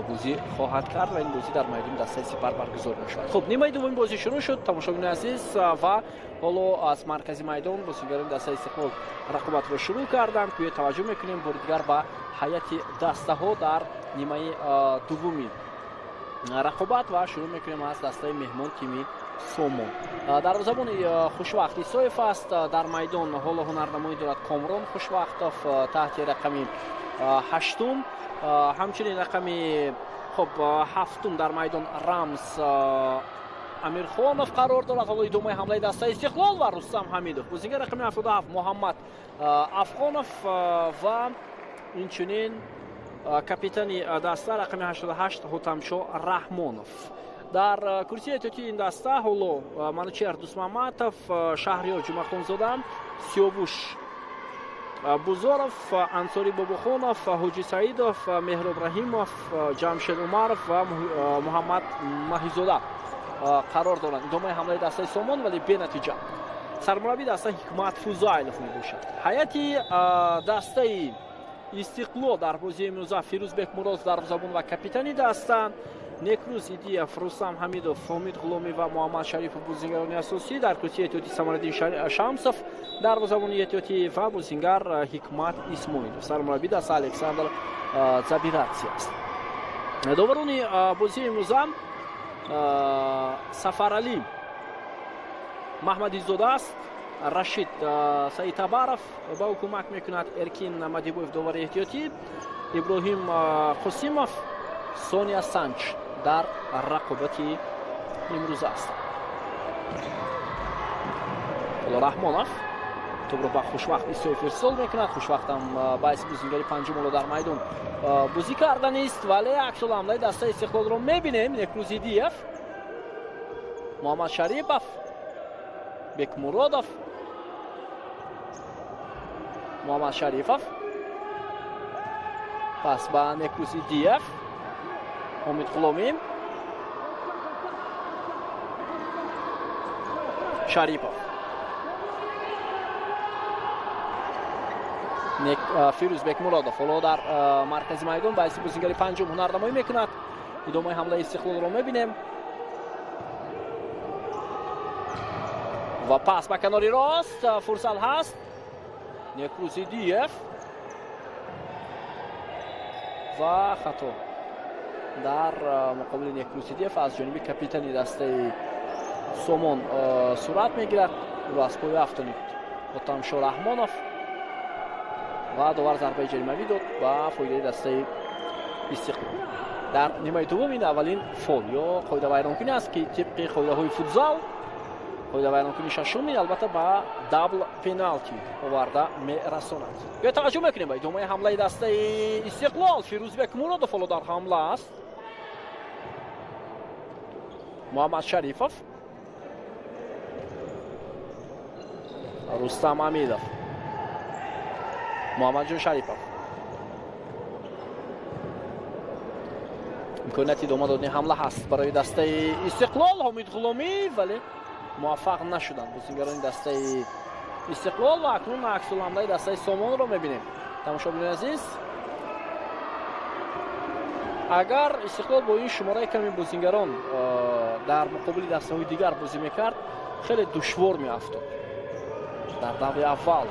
بازی خواهد کرد و این بازی در میدان دسته سپر برگزار می شود. خب نیمه دوم بازی شروع شد تماشاگران عزیز و حالا از مرکزی میدان بازیگران دسته استقلال رقابت را شروع کردند که توجه میکنیم بار دیگر به هیئت دسته ها در نیمه دومی رقابت و شروع میکنیم از دسته مهمان تیم سومون. در زمان خوشوقت ایسایف است در میدان حالا هنرنمایی دارد کامران خوشوقتов تحت رقم 8 همچنین رقم هفتم در میدان رمز امیرخانов قرار دارد. حالا ادامه حمله دسته استقلال و رستم حمیدов بازیگر رقم 77 محمد افغانов و اینچنین کاپیتان دسته رقم 88 حاتمشاه رحمانов. در کرسی احتیاطی این دسته حالا منوچهر دوستمحمدov شهریار جمعخانزاده سیاوش بزارов انصاری باباخانov حاجی سعیدov مهراب رحیمov جمشید عمرov و محمد مهیزاده قرار دارند. ادامه حمله دسته سومون ولی به نتیجه. سرمربی دسته حکمت فوزایلov می باشد. هیئت دسته استقلال در بازی امروز فیروزبک مراد دروازه‌بان و کاپیتانی دسته نکروز ایدیف رستم حمیدов حمید غلامی و محمد شریف بازیگران اساسی در کرسی احتیاطی سمرالدین شمسов دروازه‌بان احتیاطی و بازیگر حکمت اسماعیلov. سرمربی دسته الکساندر زبیرادзе است. داوران بازی امروز سفرعلی محمدی زاده است. رشید سعیدتبارov با او کمک میکند. ارکین مدیبویف داور احتیاطی. ابراهیم قاسیمov سونیا سانچ در رقابت امروز است. رحمانov توپ را با خوشوقت ایسایف ارسال میکند. خوشوقت هم باعث بازیگری پنجم در میدان بازی کردن است ولی عکس العمل دسته استقلال را میبینیم. نکروز ایدیف محمد شریفov بکمرادov محمد شریفov پس با نکروز ایدیف حمید غلامی شریفov فیروزبک مرادov حالا در مرکز میدان باعث بازیگری پنجم هنرنمایی میکند. ادامه حمله استقلال رو میبینیم و پس به کناری راست فرصت هست. نکروز ایدیف و خطا در مقابل نکروز ایدیف از جانب کاپیتانی دسته سومون صورت میگیرد. رو از پای افتانید حاتمشاه رحمانov و داور ضربه جریمه‌ای داد و فایده دسته استقلال. در نیمه دوم این اولین فول یا قاعده ویرانکنی است که طبق قاعده های فوتبال قاعده ویرانکنی ششمی البته با دابل پنالتی آورده میرساند. یا توجه میکنیم به ادامه حمله دسته استقلال. فیروزبک مرادov حالا در حمله است. محمد شریفov رستم حمیدov محمد جان شریفov امکانیت ادامه دادن حمله هست برای دسته استقلال. حمید غلامی ولی موفق نشدند بازیگران دسته استقلال و اکنون عکس العمل دسته سومون رو میبینیم. تماشاگران عزیز اگر استقلال با این شماره کمی بازیگران در مقابل دسته های دیگر بازی میکرد خیلی دشوار میافتاد. در دوره اول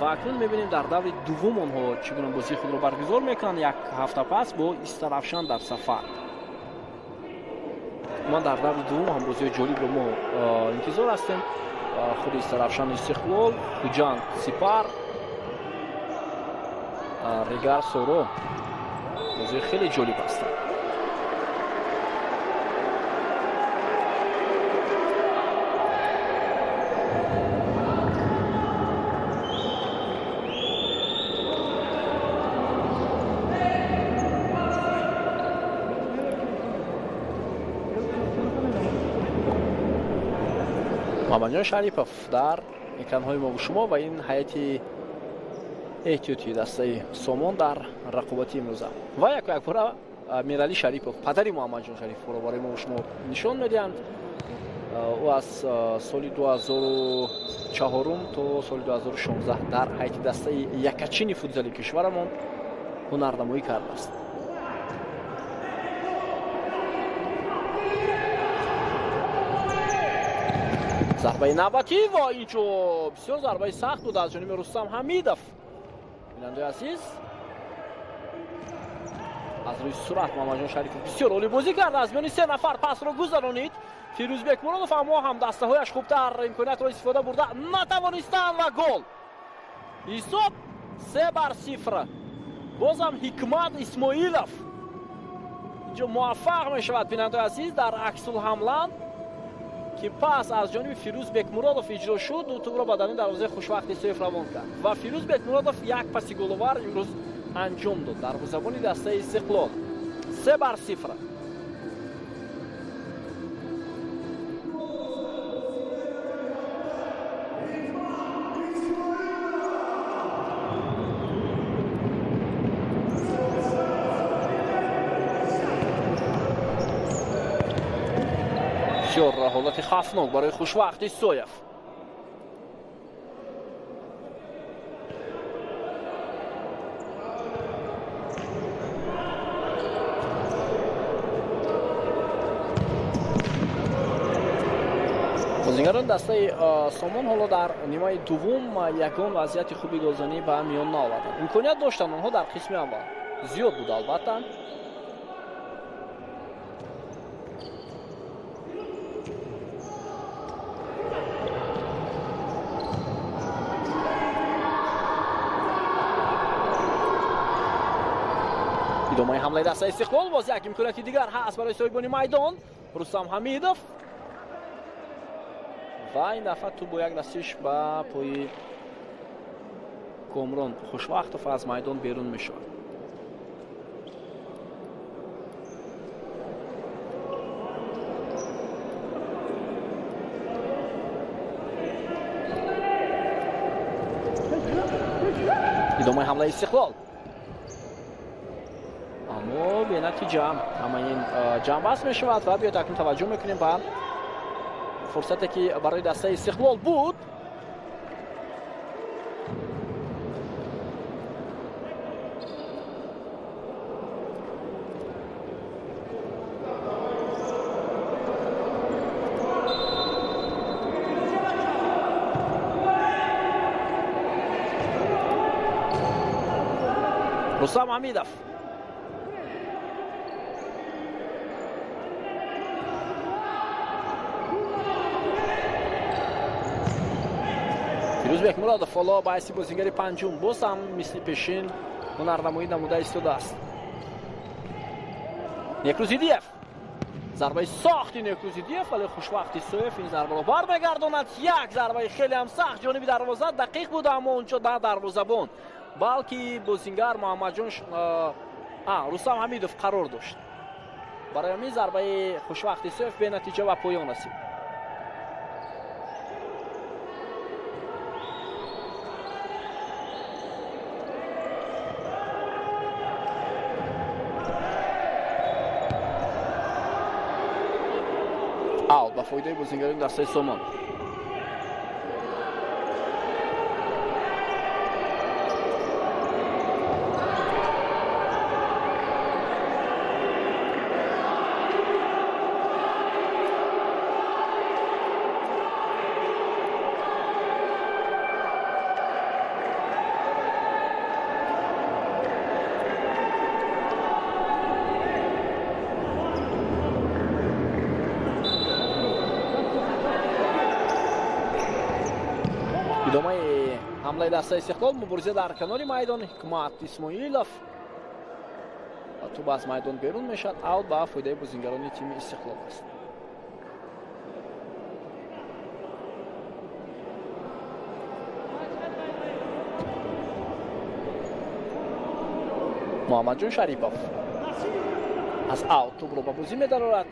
و اکنون میبینیم در دور دوم آنها چگونه بازی خود را برگزار میکنند. یک هفته پس با استرافشان در سفر. ما در دور دوم هم بازی جالب رو ما انتظار هستیم. خود استرافشان استقلال، خوجند سپر، ریگر سورو بازی خیلی جالب هستند. محمد شریفов در اکران‌های ما و شما و این هیئت احتیاطی دسته سامان در رقابت امروزه و یک بار میرعلی شریفов پدر محمد جان شریف رو برای ما و شما نشان میدهند. او از سال 2004 تا سال 2016 در هیئت دسته یکچین فوتبال کشورمان هنرنمایی کرده است. ضربه نوبتی و اینجا بسیار ضربه سخت بود از جانب رستم حمیدов. بیننده عزیز از روی سرعت محمد جان شریف بسیار عالی بازی کرد. از میان سه نفر پس رو گذرانید. فیروزبک مرادov اما هم دسته هایش خوبتر امکانیت را استفاده برده نتوانستند و گل. حساب 3-0. بازم حکمت اسماعیلov اینجا موفق می شود بیننده عزیز در عکس الحمله که پس از جانب فیروزبک مرادov اجرا شد و توپ را به دامن دروازه خوشوقتی سیف روان کرد و فیروزبک مرادov یک پاس گل‌آور امروز انجام داد در دروازه‌بان دسته استقلال. 3-0. بسیار حالت خفناک برای خوشوقتی سویف. بازیگران دسته سامان حالا در نیمه دوم یگان وضعیت خوبی گلزنی به میان نآوردند. امکانیت داشتند آنها در قسم اول زیاد بود البته. ادامه حمله دسته استقلال. باز یک امکانیت دیگر هست برای صاحبان میدان رستم حمیدov و این دفعه تو با یک دستش به پای کامران خوشوقتov از میدان بیرون می شود. ادامه حمله استقلال اما به نتیجه اما این جمع بس می شود و بیاید اکنون توجه میکنیم به فرصتی که برای دسته استقلال بود. رستم حمیدov فیروزبک مرادov حالا باعث بازیگر پنجم باز هم مثل پیشین هنرنمایی نموده ایستاده است. نیکروزیدیف ضربه ساختی نیکروزیدیف ولی خوشوقتی سویف این ضربه را برمیگرداند. یک ضربه خیلی هم سخت جانب دروازه دقیق بود اما اونجا در دروازه‌بان بلکه بازیگر محمد جان رستم حمیدov قرار داشت. برای همین ضربه خوشوقتی سویف به نتیجه و پایان رسید. با فایده بازیگران دسته سامان. идомаи ҳамлаи дастаи Истиқлол, мубориза дар канори майдон. Ҳикмат Исмоилов тӯб аз майдон берун мешавад. аут ба фоидаи бозингарони тими Истиқлол аст. муҳаммадҷон Шарипов аз аут тӯбро ба бозӣ медарорад.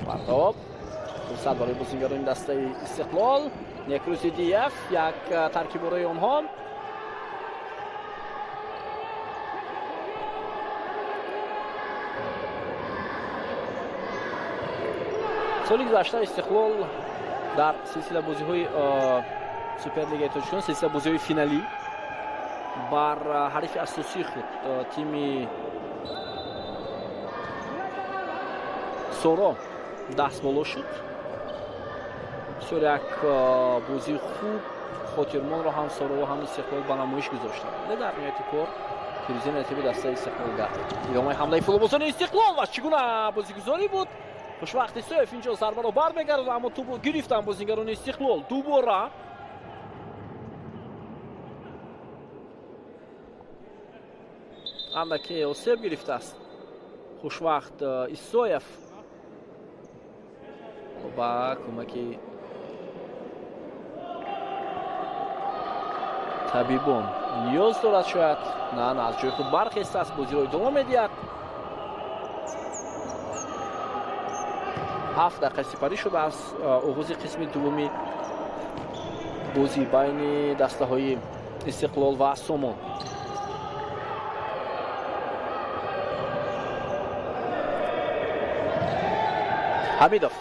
Партоб фурсат барои бозингарони дастаи Истиқлол. Некрузидиев як таркиб бораи онҳо. соли гузашта Истиқлол дар силсила бозиҳои суперлигаи Тоҷикистон, силсила бозиҳои финалӣ бар ҳарифи асосии худ тими Соро дастболо шуд. бисёр як бозии хуб хотирмонро ҳам Соро ва ҳам Истиқлол ба намоиш гузоштанд. дар ниҳояти кор пирӯзии натиби дастаи Истиқлол гардид. идомаи ҳамлаи фулбозони Истиқлол ва чӣ гуна бозигузорӣ буд. хушвақти Соев инҷо зарбаро бармегардад, аммо тӯбро гирифтанд бозингарони Истиқлол. дубора андаке осеб гирифтааст хушвақт Исоев ба кӯмаки табибон ниёз дорад. шояд на аз ҷои худ бархестааст, бозиро идома медиҳад. 7 дақиқа сипарӣ шуда аз оғози қисми дуввуми бозӣ байни дастаҳои Истиқлол ва Сомон. ҳамидов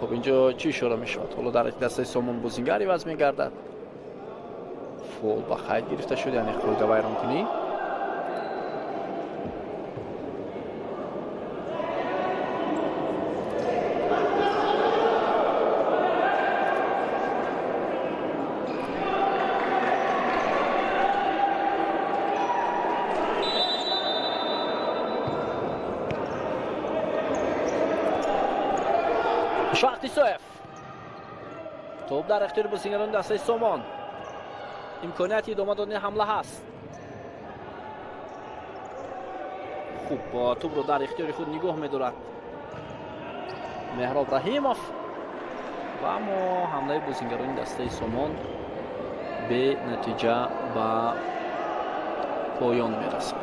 хуб, инҷо чӣ ишора мешавад? ҳоло дар дастаи Сомон бозингар иваз мегардад. фол ба хайд гирифта шуд, яъне қоида вайронкунӣ. Шахт Исоев тӯб дар ихтиёри бозингарони дастаи Сомон. имконияти идома додани ҳамла ҳаст. хуб, тӯбро дар ихтиёри худ нигоҳ медорад Меҳроб Раҳимов ва аммо ҳамлаи бозингарони дастаи Сомон бе натиҷа ба поён мерасад.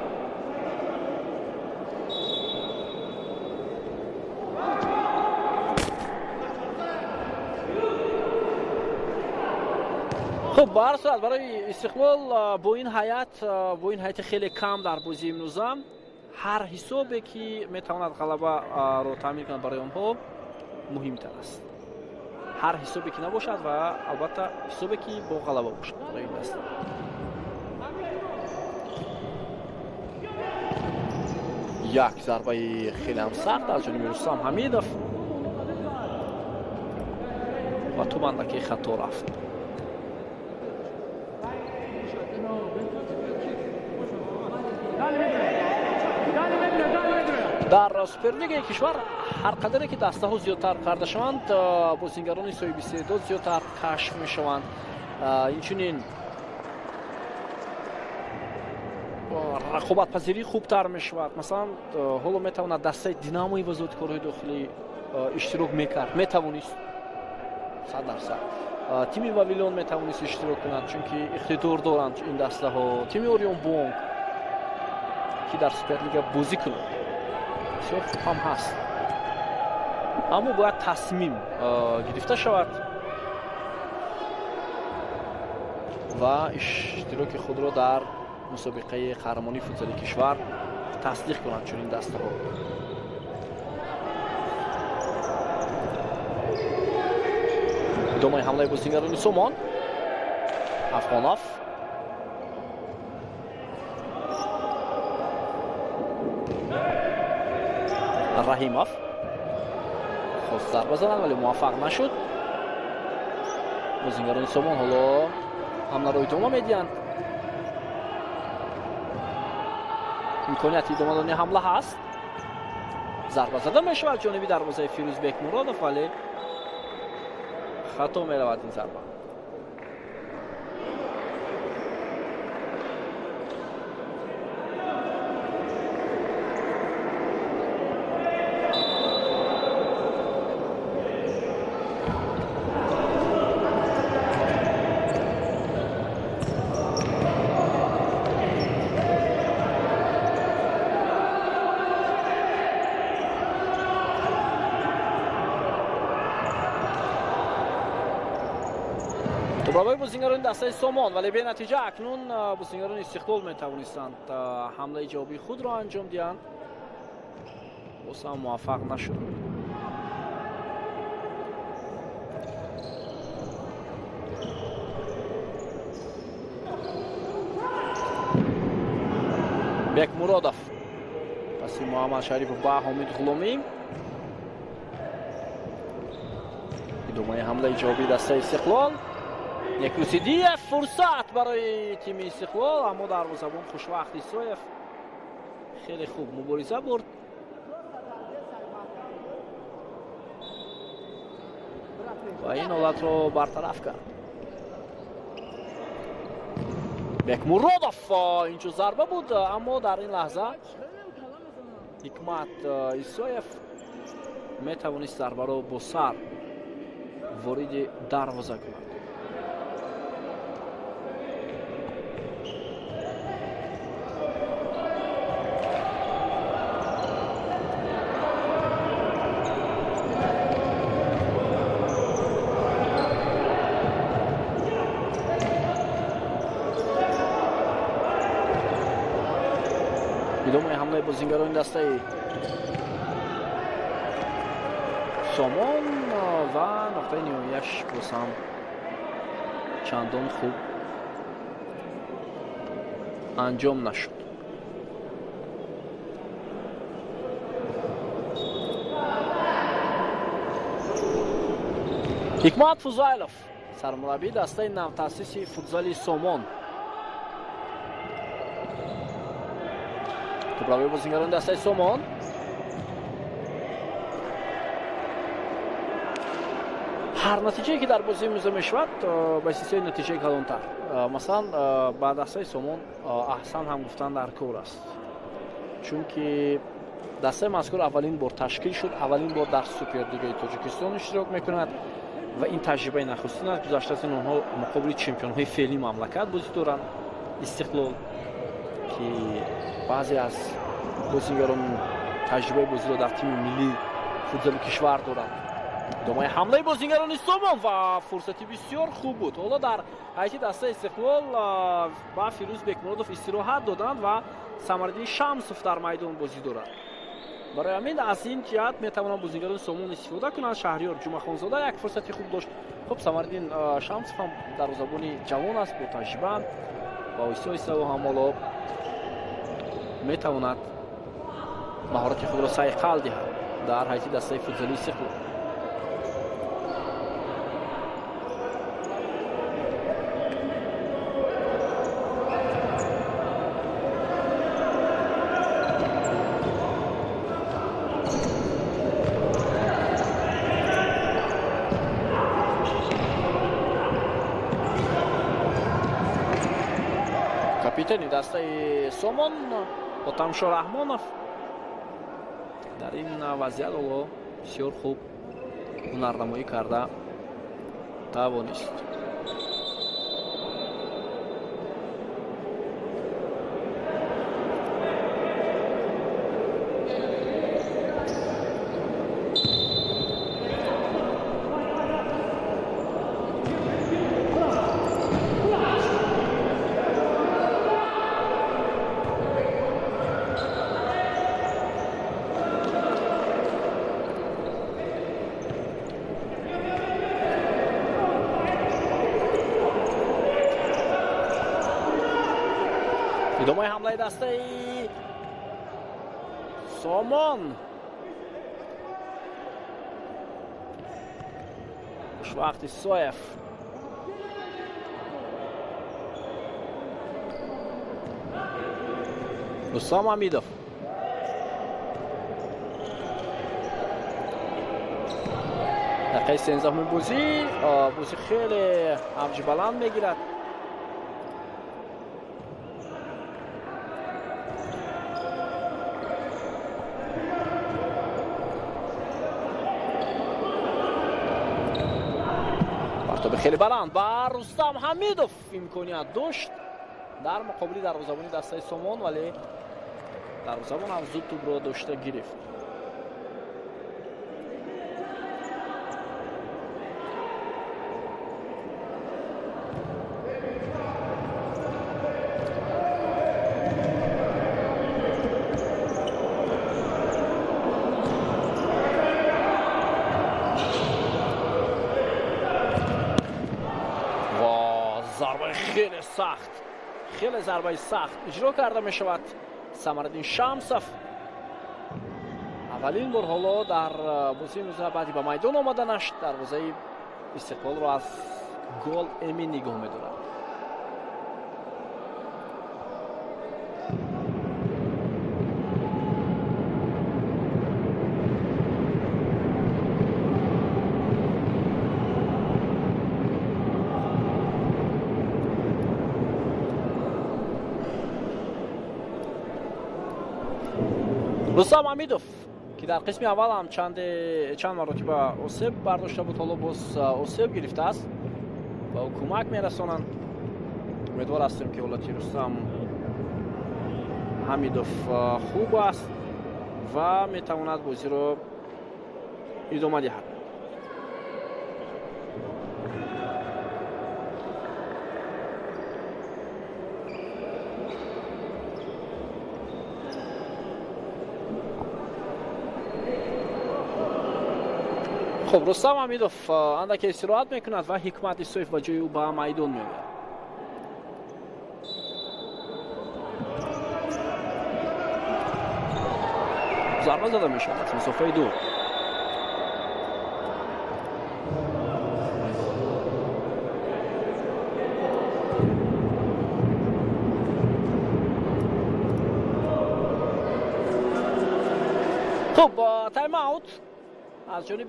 خب به هر صورت برای استقلال با این هیئت خیلی کم در بازی امروزه هر حسابی که میتواند غلبه را تامین کند برای آنها مهمتر است. هر حسابی که نباشد و البته حسابی که با غلبه باشد برای این دسته. یک ضربه خیلی هم سخت از جانب رستم حمیدов و تو اندکی خطا رفت. در سوپرلیگ کشور هر قدری که دسته ها زیادتر کرده شوند بازیگران صاحب استعداد زیادتر کشف می شوند. اینچنین رقابت پذیری خوبتر می شود. مثلا حالا می تواند دسته دیناموی وزارتکارهای داخلی اشتراک میکرد، می توانست 100%. تیم واویلون می توانست اشتراک کند چون که اقتدار دارند این دسته ها. تیم اوریون بونگ که در سوپرلیگ بازی کند بسیار خوب هم هست، اما باید تصمیم گرفته شود و اشتراک خود را در مسابقه قهرمانی فوتبال کشور تصدیق کنند چون این دسته ها. ادامه حمله بازیگران سومان افغانوف رحیموف خواست ضربه زدن ولی موفق نشد. بازیگران سومان حالا حمله را ادامه میدهند. امکانیت ادامه دادن حمله هست. зарба зада мешавад ҷониби дарвозаи Фирӯзбек Муродов, вале хато меравад ин зарба. برای بازیگران دسته سامان ولی به نتیجه اکنون بازیگران استقلال میتوانستند حمله ایجابی خود را انجام دهند، باز هم موفق نشد. بک مرادов پس محمد شریف و حامد غلامی. ادامه حمله ایجابی دسته استقلال. Некрусидиев фурсат барои тими Истиқлол, аммо дарвозабон Хушвақт Исоев хеле хуб мубориза бурд. ва ин ҳолатро бартараф кард. Бекмуродов инчо зарба буд, аммо дар ин лаҳза Ҳикмат Исоев метавонист зарбаро бо сар вориди дарвоза кунад. ادامه حمله بازیگران دسته سامان و نقطه نهاییش باز هم چندان خوب انجام نشد. حکمت فوزایلوف سرمربی دسته نوتأسیس فوتزال سامان. برای بازیگران دسته سامان هر نتیجه‌ای که در بازی امروز میشود بسیار نتیجه کلانتر. مثلا بعد دسته سامان احسن هم گفتن در کور است، چون که دسته مذکور اولین بار تشکیل شد، اولین بار در سوپرلیگ تاجیکستان اشتراک میکند و این تجربه نخستین است. گذشته از این آنها مقابل چمپیون‌های فعلی مملکت بازی دارند. استقلال که بعضی از بازیگران تجربه بازی را در تیم ملی فوتبال کشور دارند. ادامه حمله بازیگران سامان و فرصتی بسیار خوب بود. حالا در حیطی دسته استقلال با فیروزبک مرادov استراحت دادند و ثمرالدین شمسов در میدان بازی دارد. برای همین از این جهت میتوانند بازیگران سامان استفاده کنند. شهریار جمعه‌خانزاده یک فرصتی خوب داشت. خب ثمرالدین شمسов هم دروازه‌بانی جوان است با تجربه و ایسا و هم میتواند مهارت خود را صیقل دهد در حیطی دسته فوتزالی استقلال. کاپیتانی دسته سامان Отамшо Раҳмонов дар ин вазъият бисёр хуб ҳунарнамоӣ карда тавонист. ادامه حمله دسته سامان. Хушвақт Исоев Рустам Ҳамидов دقیقه 13 بازی خیلی اوج بلند میگیرد. پرتاب خیلی بلند بر رستم حمیدوف امکانیت داشت در مقابل دروازه‌بانی دسته سامان، ولی دروازه‌بان هم زود توپ را داشته گرفت. خیلی ضربه سخت اجرا کرده می شود سمرالدین شمسов. اولین بار حالا در بازی امروز بعدی به میدان آمدنش دروازه استقلال را از گل امین نگاه می دارد. رستم حمیدوف که در قسم اول هم چند مرتبه آسیب برداشته بود، حالا باز آسیب گرفته است و او کمک میرسانند. امیدوار هستیم که حالت رستم حمیدوف خوب است و میتواند بازی رو ادامه دهد. خب رستم حمیدوف اندک استراحت میکند و حکمت اسویف و جای او به میدان میآید. ضربه زده میشد از مسافه دور. خب تایم اوت از جانب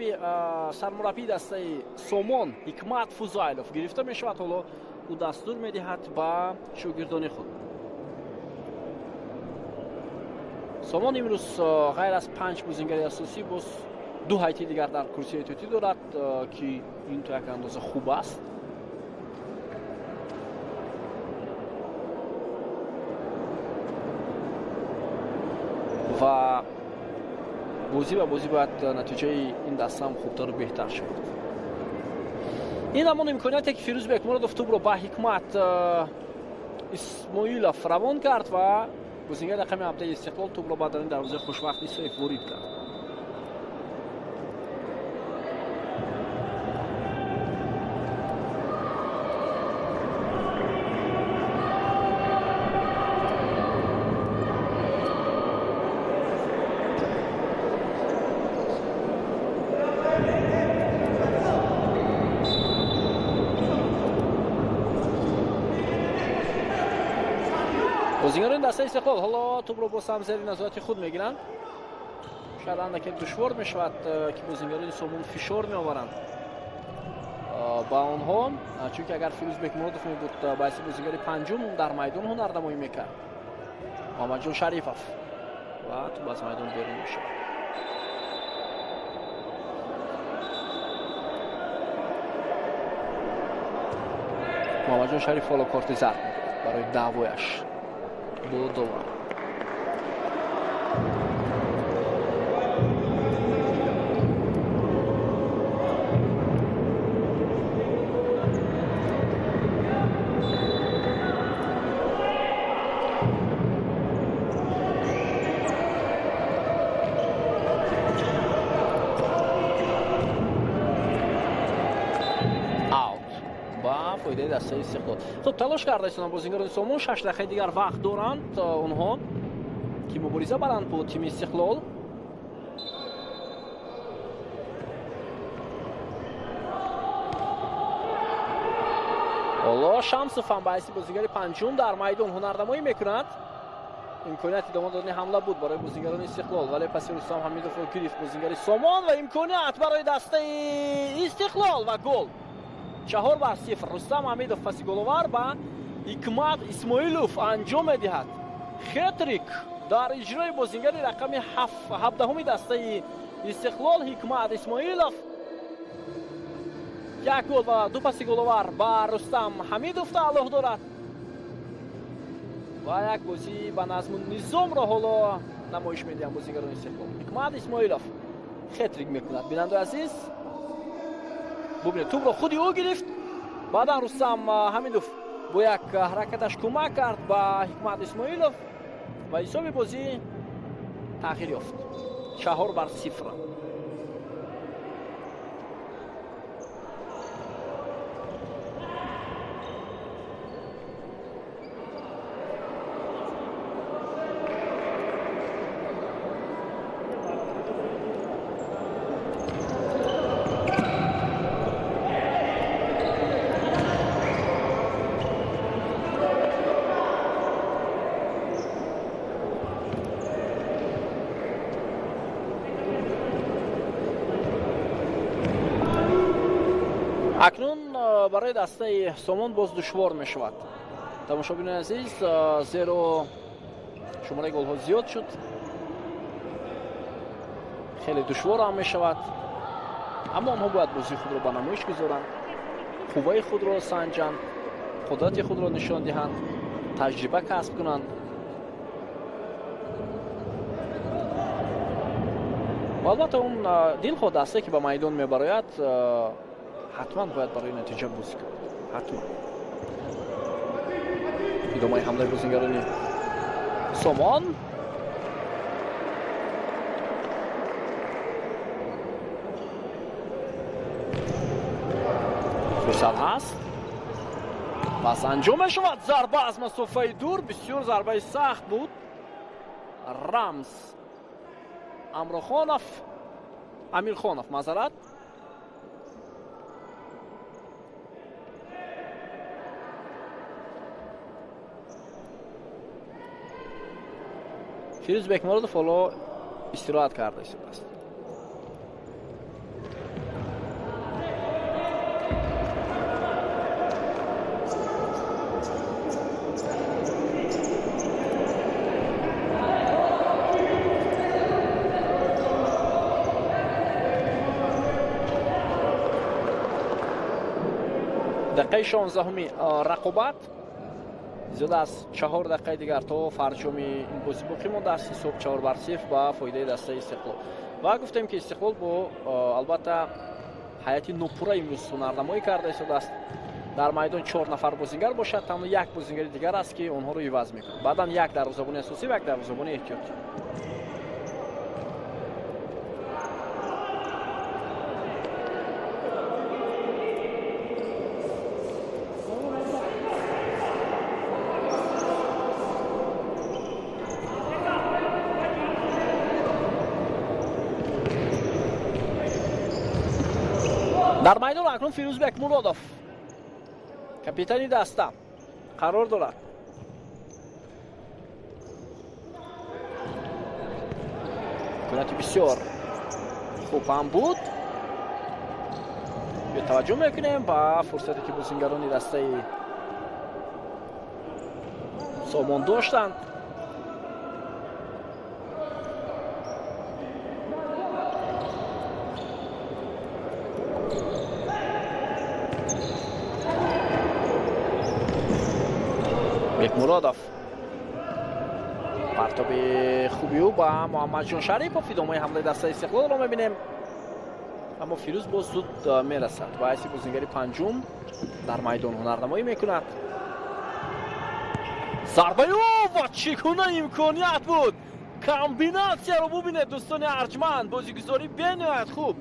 سرمربی دسته سامان حکمت فوزایلوف گرفته می شود. حالا او دستور می دهد به شاگردان خود. سامان امروز غیر از 5 بازیگر اساسی باز 2 هیئتی دیگر در کرسی احتیاطی دارد که این تو یک اندازه خوب است. و بازی به بازی باید نتیجه این دسته هم خوبتر و بهتر شود. این همان امکانیتی که فیروزبک مرادوف توپ رو با حکمت اسماعیلوف روان کرد و بازیگر رقم 17 استقلال توپ رو با در این دروازه خوشبختی سیف وارد کرد. بازیگران دسته استقلال حالا توپ رو با سمزری نظارت خود میگیرند. شاید اندکی دشوار میشود که بازیگران سامان فشار میآورند با آنها، چون که اگر فیروزبک مرادوف می بود باعث بازیگر پنجم در میدان هنردمایی میکرد. محمد جان شریفوف و توپ از میدان بیرون میشه. محمد جان شریف حالا کارت زرد میگیرد برای دعوایش با دوام. فایده دسته استقلال. خب تلاش کرده ایستان بازیگران سامان 6 دقیقه دیگر وقت دارند اونها که مبارزه برند با تیم استقلال. حالا شمسوف هم باعث بازیگر پنجم در میدان هنردمایی میکند امکانیت ادامه دادن حمله بود برای بازیگران استقلال، ولی پس رستم حمیدوف رو گرفت بازیگر سامان و امکانیت برای دسته استقلال و گل 4-0. رستم حمیدوف پس گل‌آور با حکمت اسماعیلوف انجام می‌دهد خطریک در اجرای بازیگر رقم 17 دسته استقلال حکمت اسماعیلوف. یک گل و دو پاس گل‌آور با رستم حمیدوف تعلق دارد و یک بازی با نظم و نظام را حالا نمایش می‌دهند بازیگران استقلال. حکمت اسماعیلوف خطریک می‌کند. بیننده عزیز ببینید توپ را خودی او گرفت، بعدا رستم حمیدوف با یک حرکتش کمک کرد با حکمت اسماعیلوف و حساب بازی تغییر یافت 4-0. اکنون برای دسته سامان باز دشوار می شود تماشاگران عزیز، زیرا شماره گل ها زیاد شد، خیلی دشوار هم می شود، اما آنها باید بازی خود را به نمایش گذارند، خوبه خود را سنجند، قدرت خود را نشان دهند، تجربه کسب کنند. و البته اون دلخواه دسته که به میدان می براید حتما باید برای نتیجه بازی کنند. حتما ادامه حمله بازیگران سامان. فرصت هست، پس انجام شود ضربه از مسافه دور، بسیار ضربه سخت بود. رمز امیرخانов معذرت. فیروز بکمرودov حالا استراحت کرده است. دقیقه 16 رقابت، زیاده از 4 دقیقه دیگر تا فرجام این بازی باقی مانده است. حساب 4-0 با فایده دسته استقلال. و گفتیم که استقلال با البته حیات نوپورا امروز هنرنمایی کرده است. در میدان 4 نفر بازیگر باشد، تنها یک بازیگر دیگر است که اونها رو عوض میکنه. بعداً یک دروازه‌بان اساسی و یک دروازه‌بان احتیاطی. در میدان اکنون فیروز بکمرودov کاپیتانی دسته قرار دارد. کناتی بسیار خوب هم بود. به توجه میکنیم با فرصتی که بازیگران دسته سامان داشتند. بکمرودov پرتاب خوبی او با محمد جان شریفov ادامه حمله دسته استقلال رو میبینیم، اما فیروز باز زود میرسد و حیث بازیگری پنجم در میدان هنرنمایی میکند. ضربه او و چگونه امکانیت بود، کامبیناسیا رو ببینید دوستان ارجمند، بازیگذاری بنهایت خوب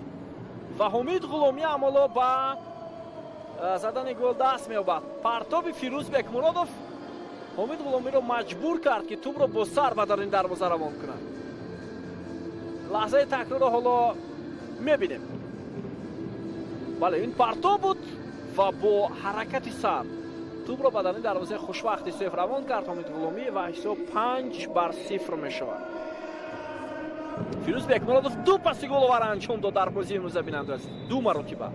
و حمید غلامی هم حالا با زدن گل دست مییابد. پرتاب فیروز بکمرودov حمید غلامی رو مجبور کرد که توپ رو با سر به در این دروازه روان کند. لحظه تکرار رو حالا میبینیم. بله این پرتاب بود و با حرکت سر توپ را بدنی دروازه خوشوقتی صفر روان کرد حامد غلامی و حساب 5-0 میشود. فیروز بکمرودов دو پاس گل آور انجام داد در بازی امروز بیننده است. دو مرتبه.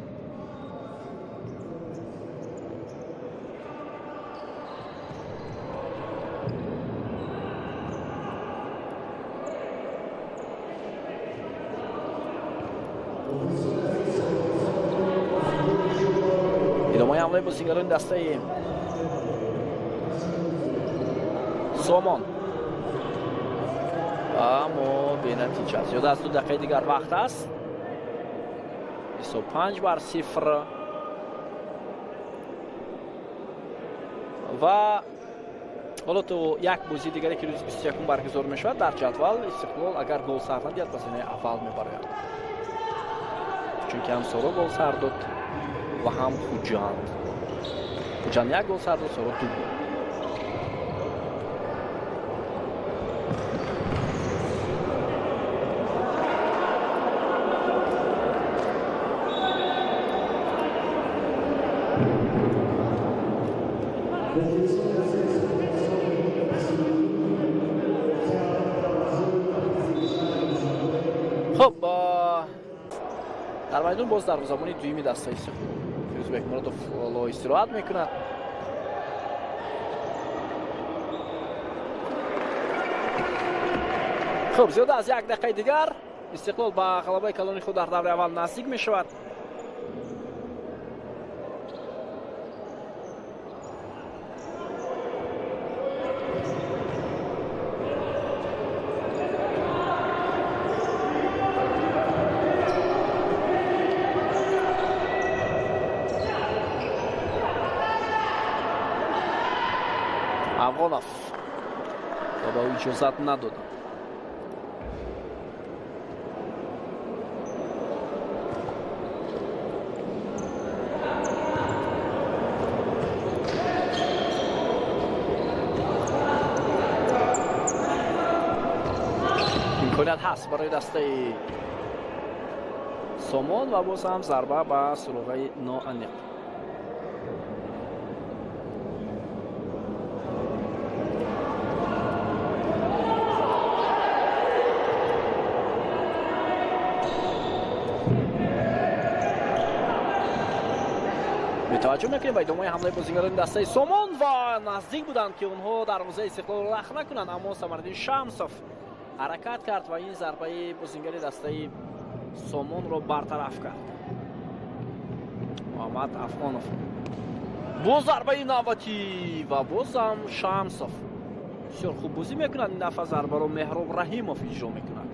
ادامه حمله بازیگران دسته سامان اما به نتیجه است. یاده از 2 دقیقه دیگر وقت است. 25-0 و حالا تو یک بازی دیگری که روز 21 برگزار می شود در جدول استقلال اگر گل سر ندهد پس اینه اول می برد، چون که هم سارا گل سر داد و هم خوجان یک گل سر داد، سارا 2 گل. خب در میدان باز دروازه‌بان دومی دسته است. فیروز بکمرودov لا استراحت میکند. خب زیاده از 1 دقیقه دیگر استقلال با غلبه کلانی خود در دوره اول نزدیک می شود. افغانов با او اجازت نداد. امکانیت هست برای دسته سامان و باز هم ضربه به سراغ ناانیق. توجه میکنیم به ادامه حمله بازیگران دسته سامان و نزدیک بودند که اونها دروازه استقلال را رخ نکنند، اما ثمرالدین شمسوف حرکت کرد و این ضربه بازیگر دسته سامان را برطرف کرد. محمد افغانov با ضربه نوبتی و باز هم شمسوف بسیار خوب بازی میکنند. این دفعه ضربه را مهراب رحیموف اجرا میکنند.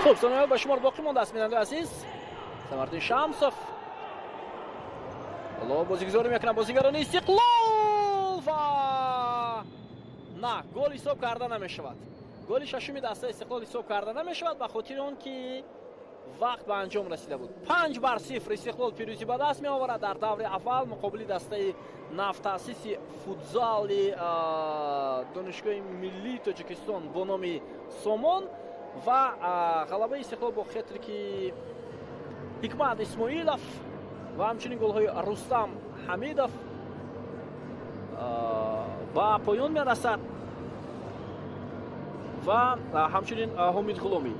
خب ثانیه‌ها به شمار باقی مانده است بیننده عزیز. ثمرالدین شمسوف حالا بازیگذاری میکنه بازیگران استقلال و نه گل حساب کرده نمیشود. گل ششمی دسته استقلال حساب کرده نمیشود به خاطر اون که وقت به انجام رسیده بود. 5-0 استقلال پیروزی به دست می آورد در دور اول مقابل دسته نفت تاسیس فوتزال دانشگاه ملی تاجیکستان با نام سامان و غلبه استقلال با خطریکی حکمت اسماعیلوف و همچنین گل‌های رستم حمیدوف با پایان می‌رسد و همچنین حامد غلامی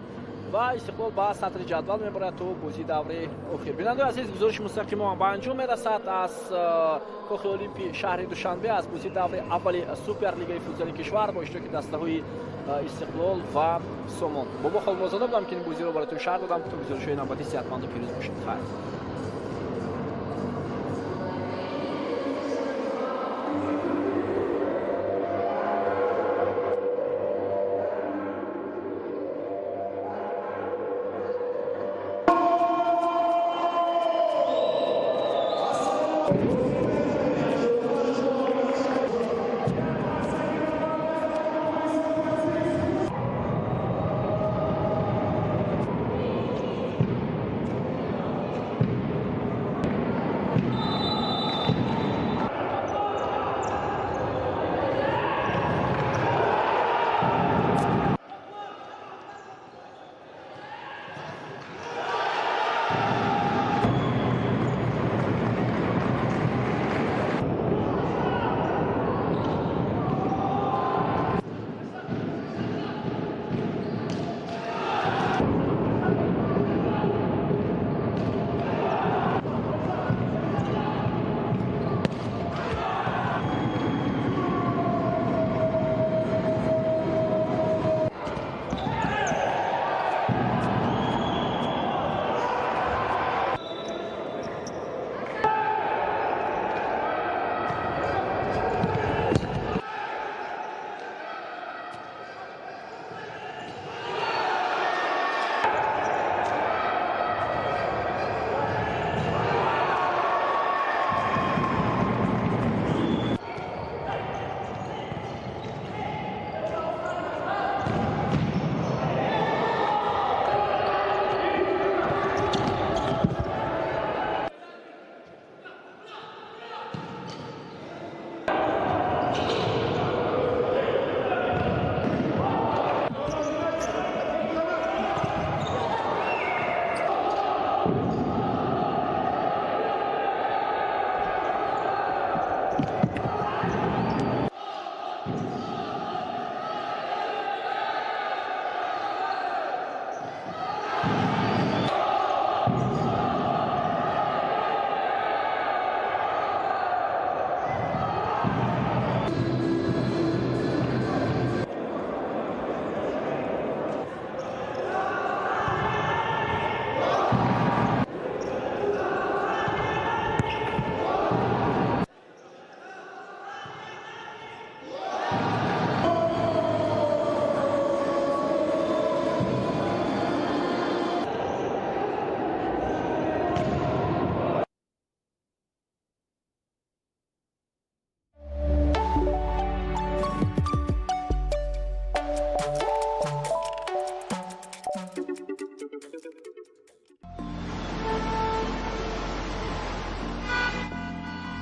و استقلال با سطر جدول میبرد تو بازی دوره اخیر. بیننده عزیز گزارش مستقیم ما به انجام میرسد از کاخ المپی شهر دوشنبه از بازی دوره اول سوپر لیگ فوتبال کشور با اشتراک دسته‌های استقلال و سامان. بابا خالمازاده بودم که این بازی رو براتون شرح دادم. تو گزارش‌های نوبتی صحتمند و پیروز باشید. خیر.